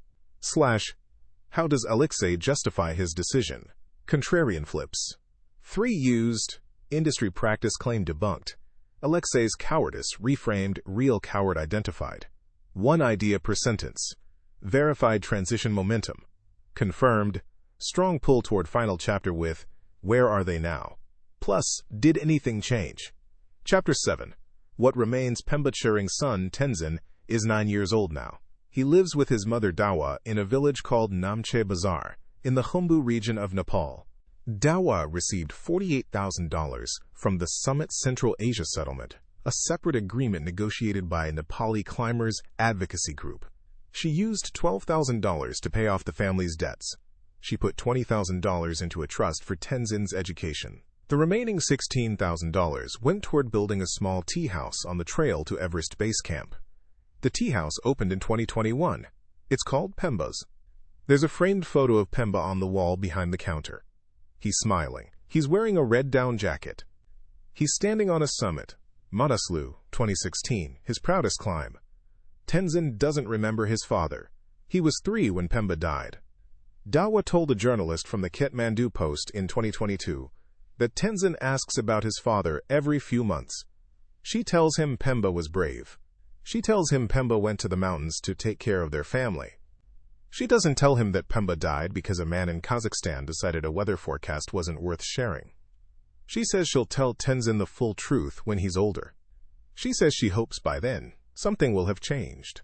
/ How does Alexei justify his decision? Contrarian flips. 3 used. Industry practice claim debunked. Alexei's cowardice reframed, real coward identified. 1 idea per sentence. Verified transition momentum. Confirmed. Strong pull toward final chapter with where are they now? Plus, did anything change? Chapter 7. What remains Pemba Tsherin's son, Tenzin, is 9 years old now. He lives with his mother Dawa in a village called Namche Bazar, in the Khumbu region of Nepal. Dawa received $48,000 from the Summit Central Asia Settlement, a separate agreement negotiated by a Nepali climbers advocacy group. She used $12,000 to pay off the family's debts. She put $20,000 into a trust for Tenzin's education. The remaining $16,000 went toward building a small tea house on the trail to Everest Base Camp. The tea house opened in 2021. It's called Pemba's. There's a framed photo of Pemba on the wall behind the counter. He's smiling. He's wearing a red down jacket. He's standing on a summit. Manaslu, 2016, his proudest climb. Tenzin doesn't remember his father. He was 3 when Pemba died. Dawa told a journalist from the Kathmandu Post in 2022 that Tenzin asks about his father every few months. She tells him Pemba was brave. She tells him Pemba went to the mountains to take care of their family. She doesn't tell him that Pemba died because a man in Kazakhstan decided a weather forecast wasn't worth sharing. She says she'll tell Tenzin the full truth when he's older. She says she hopes by then something will have changed.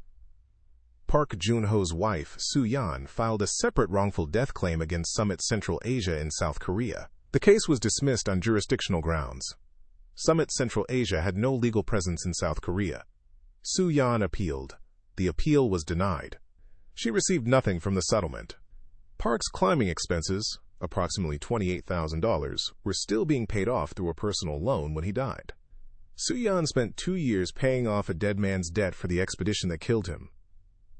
Park Jun-ho's wife, Soo-yeon, filed a separate wrongful death claim against Summit Central Asia in South Korea. The case was dismissed on jurisdictional grounds. Summit Central Asia had no legal presence in South Korea. Soo-yeon appealed. The appeal was denied. She received nothing from the settlement. Park's climbing expenses, approximately $28,000, were still being paid off through a personal loan when he died. Soo-yeon spent 2 years paying off a dead man's debt for the expedition that killed him.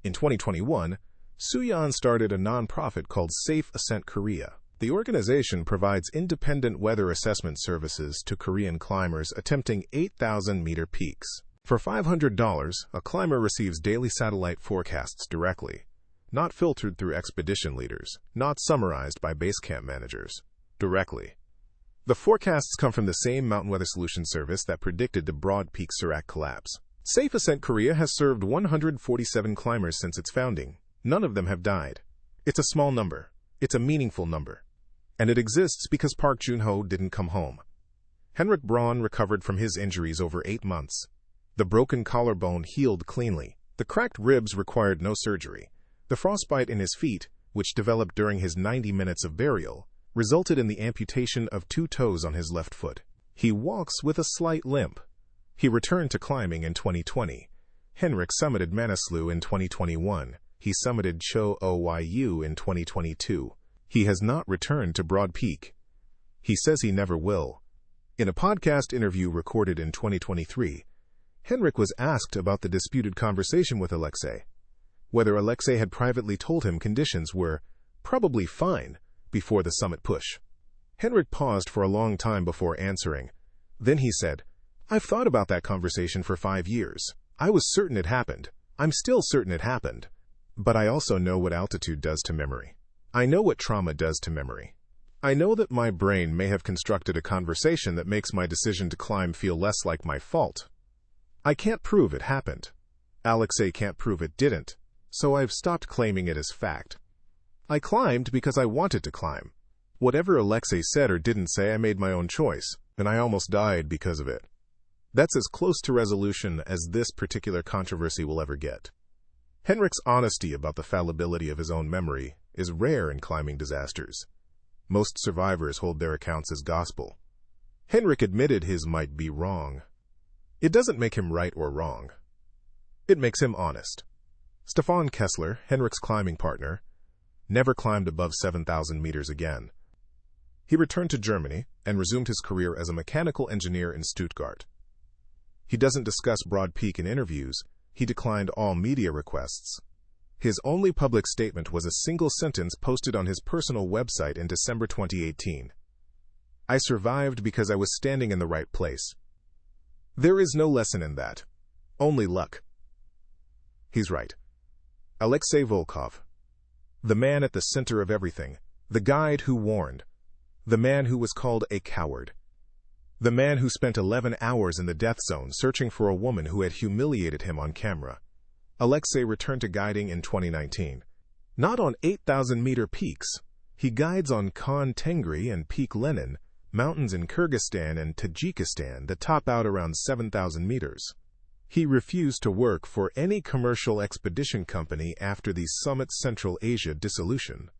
In 2021, Soo-yeon started a non-profit called Safe Ascent Korea. The organization provides independent weather assessment services to Korean climbers attempting 8,000-meter peaks. For $500, a climber receives daily satellite forecasts directly, not filtered through expedition leaders, not summarized by base camp managers, directly. The forecasts come from the same Mountain Weather Solutions service that predicted the Broad Peak Surak collapse. Safe Ascent Korea has served 147 climbers since its founding. None of them have died. It's a small number. It's a meaningful number. And it exists because Park Jun-ho didn't come home. Henrik Braun recovered from his injuries over 8 months. The broken collarbone healed cleanly. The cracked ribs required no surgery. The frostbite in his feet, which developed during his 90 minutes of burial, resulted in the amputation of 2 toes on his left foot. He walks with a slight limp. He returned to climbing in 2020. Henrik summited Manaslu in 2021. He summited Cho Oyu in 2022. He has not returned to Broad Peak. He says he never will. In a podcast interview recorded in 2023, Henrik was asked about the disputed conversation with Alexei, whether Alexei had privately told him conditions were probably fine before the summit push. Henrik paused for a long time before answering. Then he said, I've thought about that conversation for 5 years. I was certain it happened. I'm still certain it happened. But I also know what altitude does to memory. I know what trauma does to memory. I know that my brain may have constructed a conversation that makes my decision to climb feel less like my fault. I can't prove it happened. Alexei can't prove it didn't, so I've stopped claiming it as fact. I climbed because I wanted to climb. Whatever Alexei said or didn't say, I made my own choice, and I almost died because of it. That's as close to resolution as this particular controversy will ever get. Henrik's honesty about the fallibility of his own memory is rare in climbing disasters. Most survivors hold their accounts as gospel. Henrik admitted his might be wrong. It doesn't make him right or wrong. It makes him honest. Stefan Kessler, Henrik's climbing partner, never climbed above 7,000 meters again. He returned to Germany and resumed his career as a mechanical engineer in Stuttgart. He doesn't discuss Broad Peak in interviews. He declined all media requests. His only public statement was a single sentence posted on his personal website in December 2018. I survived because I was standing in the right place. There is no lesson in that. Only luck. He's right. Alexei Volkov. The man at the center of everything. The guide who warned. The man who was called a coward. The man who spent 11 hours in the death zone searching for a woman who had humiliated him on camera. Alexei returned to guiding in 2019. Not on 8,000-meter peaks. He guides on Khan Tengri and Peak Lenin, mountains in Kyrgyzstan and Tajikistan that top out around 7,000 meters. He refused to work for any commercial expedition company after the Summit Central Asia dissolution.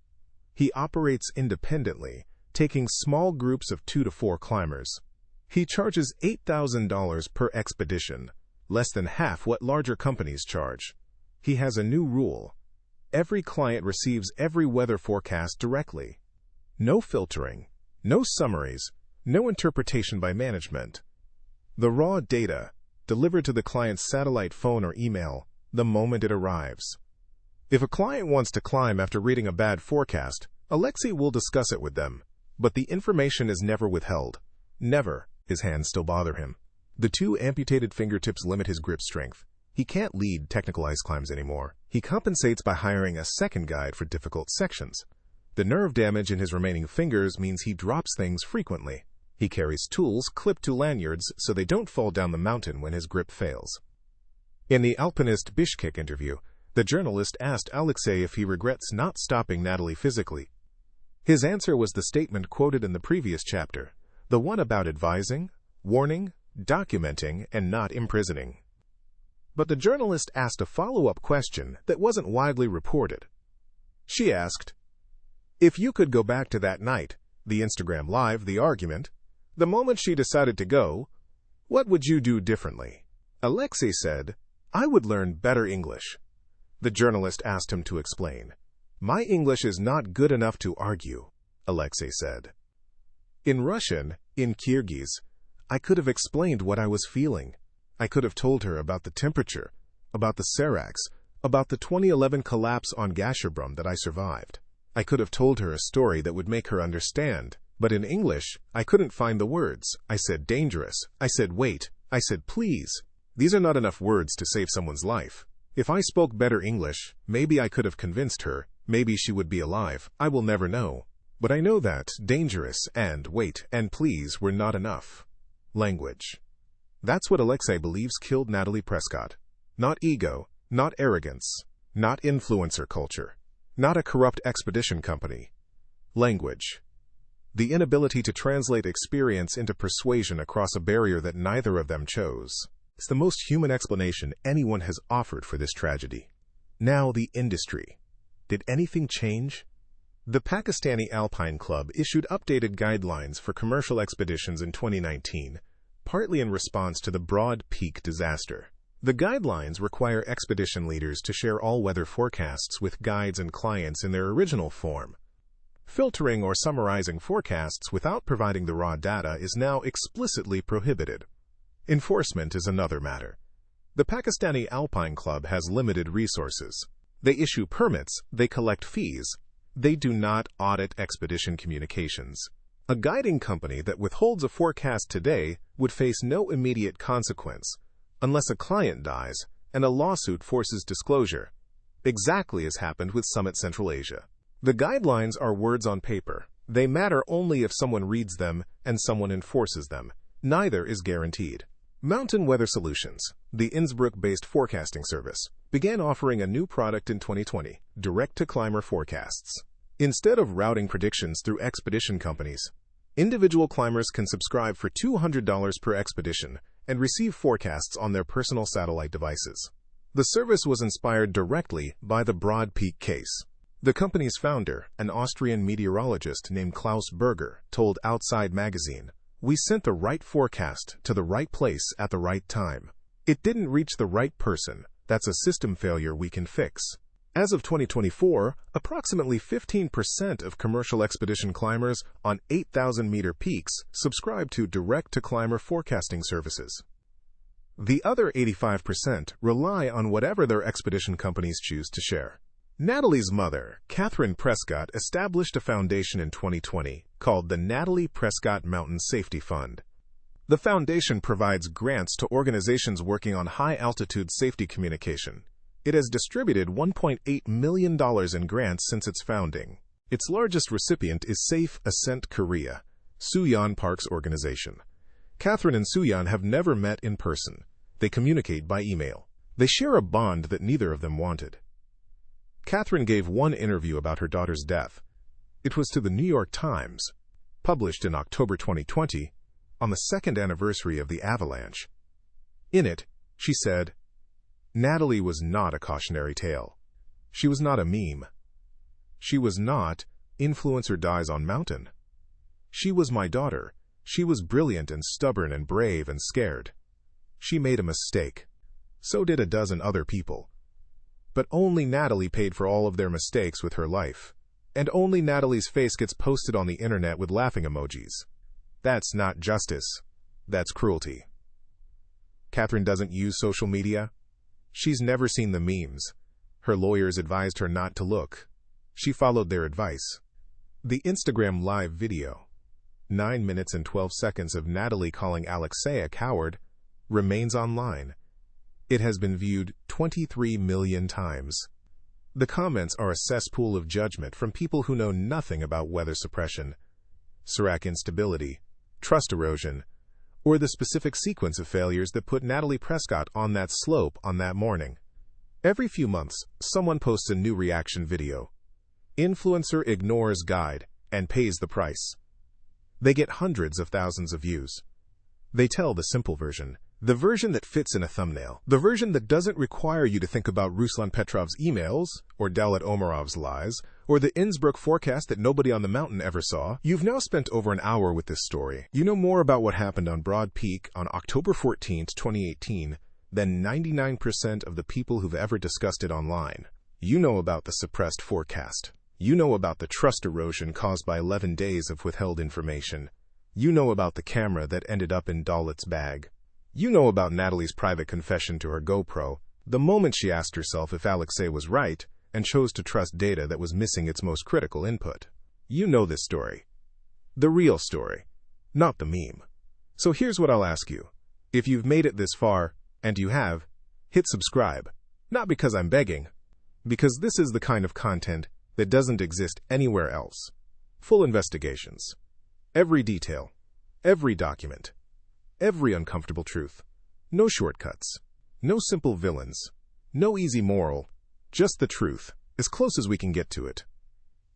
He operates independently, taking small groups of 2 to 4 climbers. He charges $8,000 per expedition, less than half what larger companies charge. He has a new rule. Every client receives every weather forecast directly. No filtering. No summaries, no interpretation by management. The raw data, delivered to the client's satellite phone or email, the moment it arrives. If a client wants to climb after reading a bad forecast, Alexei will discuss it with them, but the information is never withheld. Never. His hands still bother him. The 2 amputated fingertips limit his grip strength. He can't lead technical ice climbs anymore. He compensates by hiring a second guide for difficult sections. The nerve damage in his remaining fingers means he drops things frequently. He carries tools clipped to lanyards so they don't fall down the mountain when his grip fails. In the Alpinist Bishkek interview, the journalist asked Alexei if he regrets not stopping Natalie physically. His answer was the statement quoted in the previous chapter, the one about advising, warning, documenting, and not imprisoning. But the journalist asked a follow-up question that wasn't widely reported. She asked, if you could go back to that night, the Instagram Live, the argument, the moment she decided to go, what would you do differently? Alexei said, I would learn better English. The journalist asked him to explain. My English is not good enough to argue, Alexei said. In Russian, in Kyrgyz, I could have explained what I was feeling. I could have told her about the temperature, about the seracs, about the 2011 collapse on Gasherbrum that I survived. I could have told her a story that would make her understand, but in English, I couldn't find the words. I said dangerous. I said wait. I said please. These are not enough words to save someone's life. If I spoke better English, maybe I could have convinced her, maybe she would be alive. I will never know. But I know that dangerous and wait and please were not enough. Language. That's what Alexei believes killed Natalie Prescott. Not ego, not arrogance, not influencer culture. Not a corrupt expedition company. Language. The inability to translate experience into persuasion across a barrier that neither of them chose. It's the most human explanation anyone has offered for this tragedy. Now the industry. Did anything change? The Pakistani Alpine Club issued updated guidelines for commercial expeditions in 2019, partly in response to the Broad Peak disaster. The guidelines require expedition leaders to share all weather forecasts with guides and clients in their original form. Filtering or summarizing forecasts without providing the raw data is now explicitly prohibited. Enforcement is another matter. The Pakistani Alpine Club has limited resources. They issue permits, they collect fees. They do not audit expedition communications. A guiding company that withholds a forecast today would face no immediate consequence, unless a client dies and a lawsuit forces disclosure, exactly as happened with Summit Central Asia. The guidelines are words on paper. They matter only if someone reads them and someone enforces them. Neither is guaranteed. Mountain Weather Solutions, the Innsbruck-based forecasting service, began offering a new product in 2020, direct-to-climber forecasts. Instead of routing predictions through expedition companies, individual climbers can subscribe for $200 per expedition and receive forecasts on their personal satellite devices. The service was inspired directly by the Broad Peak case. The company's founder, an Austrian meteorologist named Klaus Berger, told Outside Magazine, "We sent the right forecast to the right place at the right time. It didn't reach the right person. That's a system failure we can fix." As of 2024, approximately 15% of commercial expedition climbers on 8,000-meter peaks subscribe to direct-to-climber forecasting services. The other 85% rely on whatever their expedition companies choose to share. Natalie's mother, Catherine Prescott, established a foundation in 2020 called the Natalie Prescott Mountain Safety Fund. The foundation provides grants to organizations working on high-altitude safety communication. It has distributed $1.8 million in grants since its founding. Its largest recipient is Safe Ascent Korea, Suyeon Park's organization. Catherine and Suyeon have never met in person. They communicate by email. They share a bond that neither of them wanted. Catherine gave one interview about her daughter's death. It was to the New York Times, published in October 2020, on the second anniversary of the avalanche. In it, she said, "Natalie was not a cautionary tale. She was not a meme. She was not influencer dies on mountain. She was my daughter. She was brilliant and stubborn and brave and scared. She made a mistake. So did a dozen other people. But only Natalie paid for all of their mistakes with her life. And only Natalie's face gets posted on the internet with laughing emojis. That's not justice. That's cruelty." Catherine doesn't use social media. She's never seen the memes. Her lawyers advised her not to look. She followed their advice. The Instagram live video, 9 minutes and 12 seconds of Natalie calling Alexei a coward, remains online. It has been viewed 23 million times. The comments are a cesspool of judgment from people who know nothing about weather suppression, SIRAC instability, trust erosion, or the specific sequence of failures that put Natalie Prescott on that slope on that morning. Every few months, someone posts a new reaction video. Influencer ignores guide and pays the price. They get hundreds of thousands of views. They tell the simple version, the version that fits in a thumbnail, the version that doesn't require you to think about Ruslan Petrov's emails, or Dalit Omarov's lies, or the Innsbruck forecast that nobody on the mountain ever saw. You've now spent over an hour with this story. You know more about what happened on Broad Peak on October 14, 2018, than 99% of the people who've ever discussed it online. You know about the suppressed forecast. You know about the trust erosion caused by 11 days of withheld information. You know about the camera that ended up in Dalit's bag. You know about Natalie's private confession to her GoPro, the moment she asked herself if Alexei was right and chose to trust data that was missing its most critical input. You know this story. The real story, not the meme. So here's what I'll ask you. If you've made it this far, and you have, hit subscribe. Not because I'm begging, because this is the kind of content that doesn't exist anywhere else. Full investigations. Every detail. Every document. Every uncomfortable truth. No shortcuts. No simple villains. No easy moral. Just the truth, as close as we can get to it.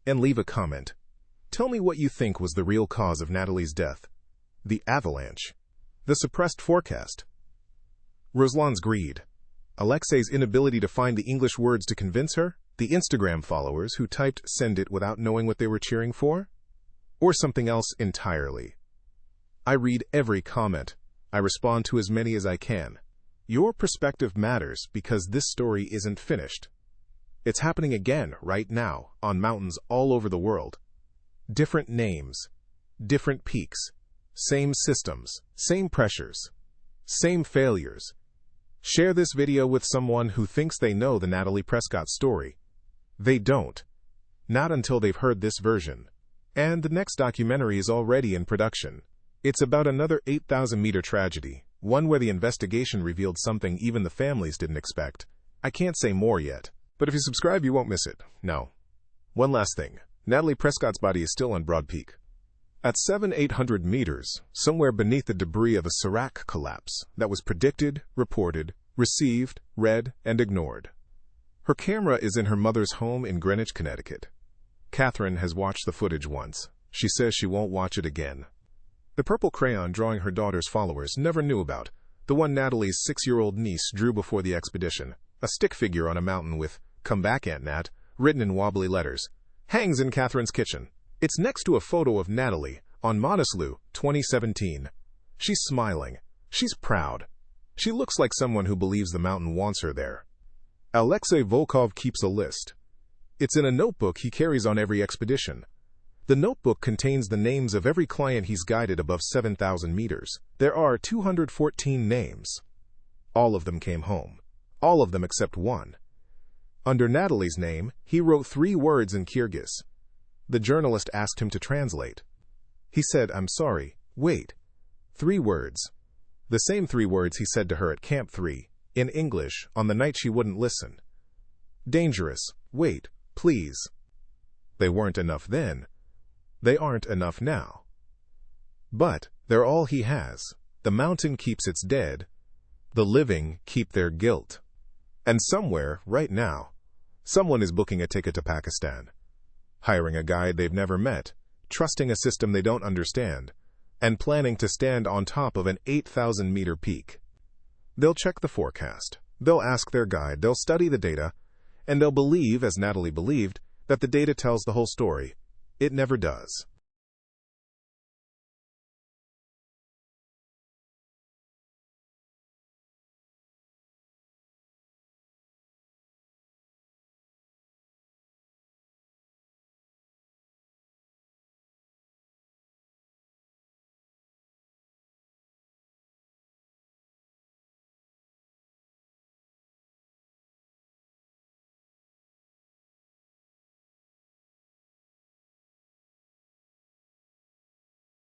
And leave a comment. Tell me what you think was the real cause of Natalie's death. The avalanche. The suppressed forecast. Ruslan's greed. Alexei's inability to find the English words to convince her. The Instagram followers who typed "send it" without knowing what they were cheering for. Or something else entirely. I read every comment. I respond to as many as I can. Your perspective matters because this story isn't finished. It's happening again right now on mountains all over the world. Different names, different peaks, same systems, same pressures, same failures. Share this video with someone who thinks they know the Natalie Prescott story. They don't. Not until they've heard this version. And the next documentary is already in production. It's about another 8,000-meter tragedy, one where the investigation revealed something even the families didn't expect. I can't say more yet, but if you subscribe, you won't miss it. Now, one last thing. Natalie Prescott's body is still on Broad Peak. At 7,800 meters, somewhere beneath the debris of a Serac collapse that was predicted, reported, received, read, and ignored. Her camera is in her mother's home in Greenwich, Connecticut. Catherine has watched the footage once. She says she won't watch it again. The purple crayon drawing her daughter's followers never knew about, the one Natalie's 6-year-old niece drew before the expedition, a stick figure on a mountain with, "Come back, Aunt Nat," written in wobbly letters, hangs in Catherine's kitchen. It's next to a photo of Natalie on Monaslu, 2017. She's smiling. She's proud. She looks like someone who believes the mountain wants her there. Alexei Volkov keeps a list. It's in a notebook he carries on every expedition. The notebook contains the names of every client he's guided above 7,000 meters. There are 214 names. All of them came home. All of them except one. Under Natalie's name, he wrote 3 words in Kyrgyz. The journalist asked him to translate. He said, "I'm sorry, wait." 3 words. The same 3 words he said to her at Camp 3, in English, on the night she wouldn't listen. Dangerous, wait, please. They weren't enough then. They aren't enough now. But they're all he has. The mountain keeps its dead. The living keep their guilt. And somewhere, right now, someone is booking a ticket to Pakistan, hiring a guide they've never met, trusting a system they don't understand, and planning to stand on top of an 8,000-meter peak. They'll check the forecast. They'll ask their guide. They'll study the data. And they'll believe, as Natalie believed, that the data tells the whole story. It never does.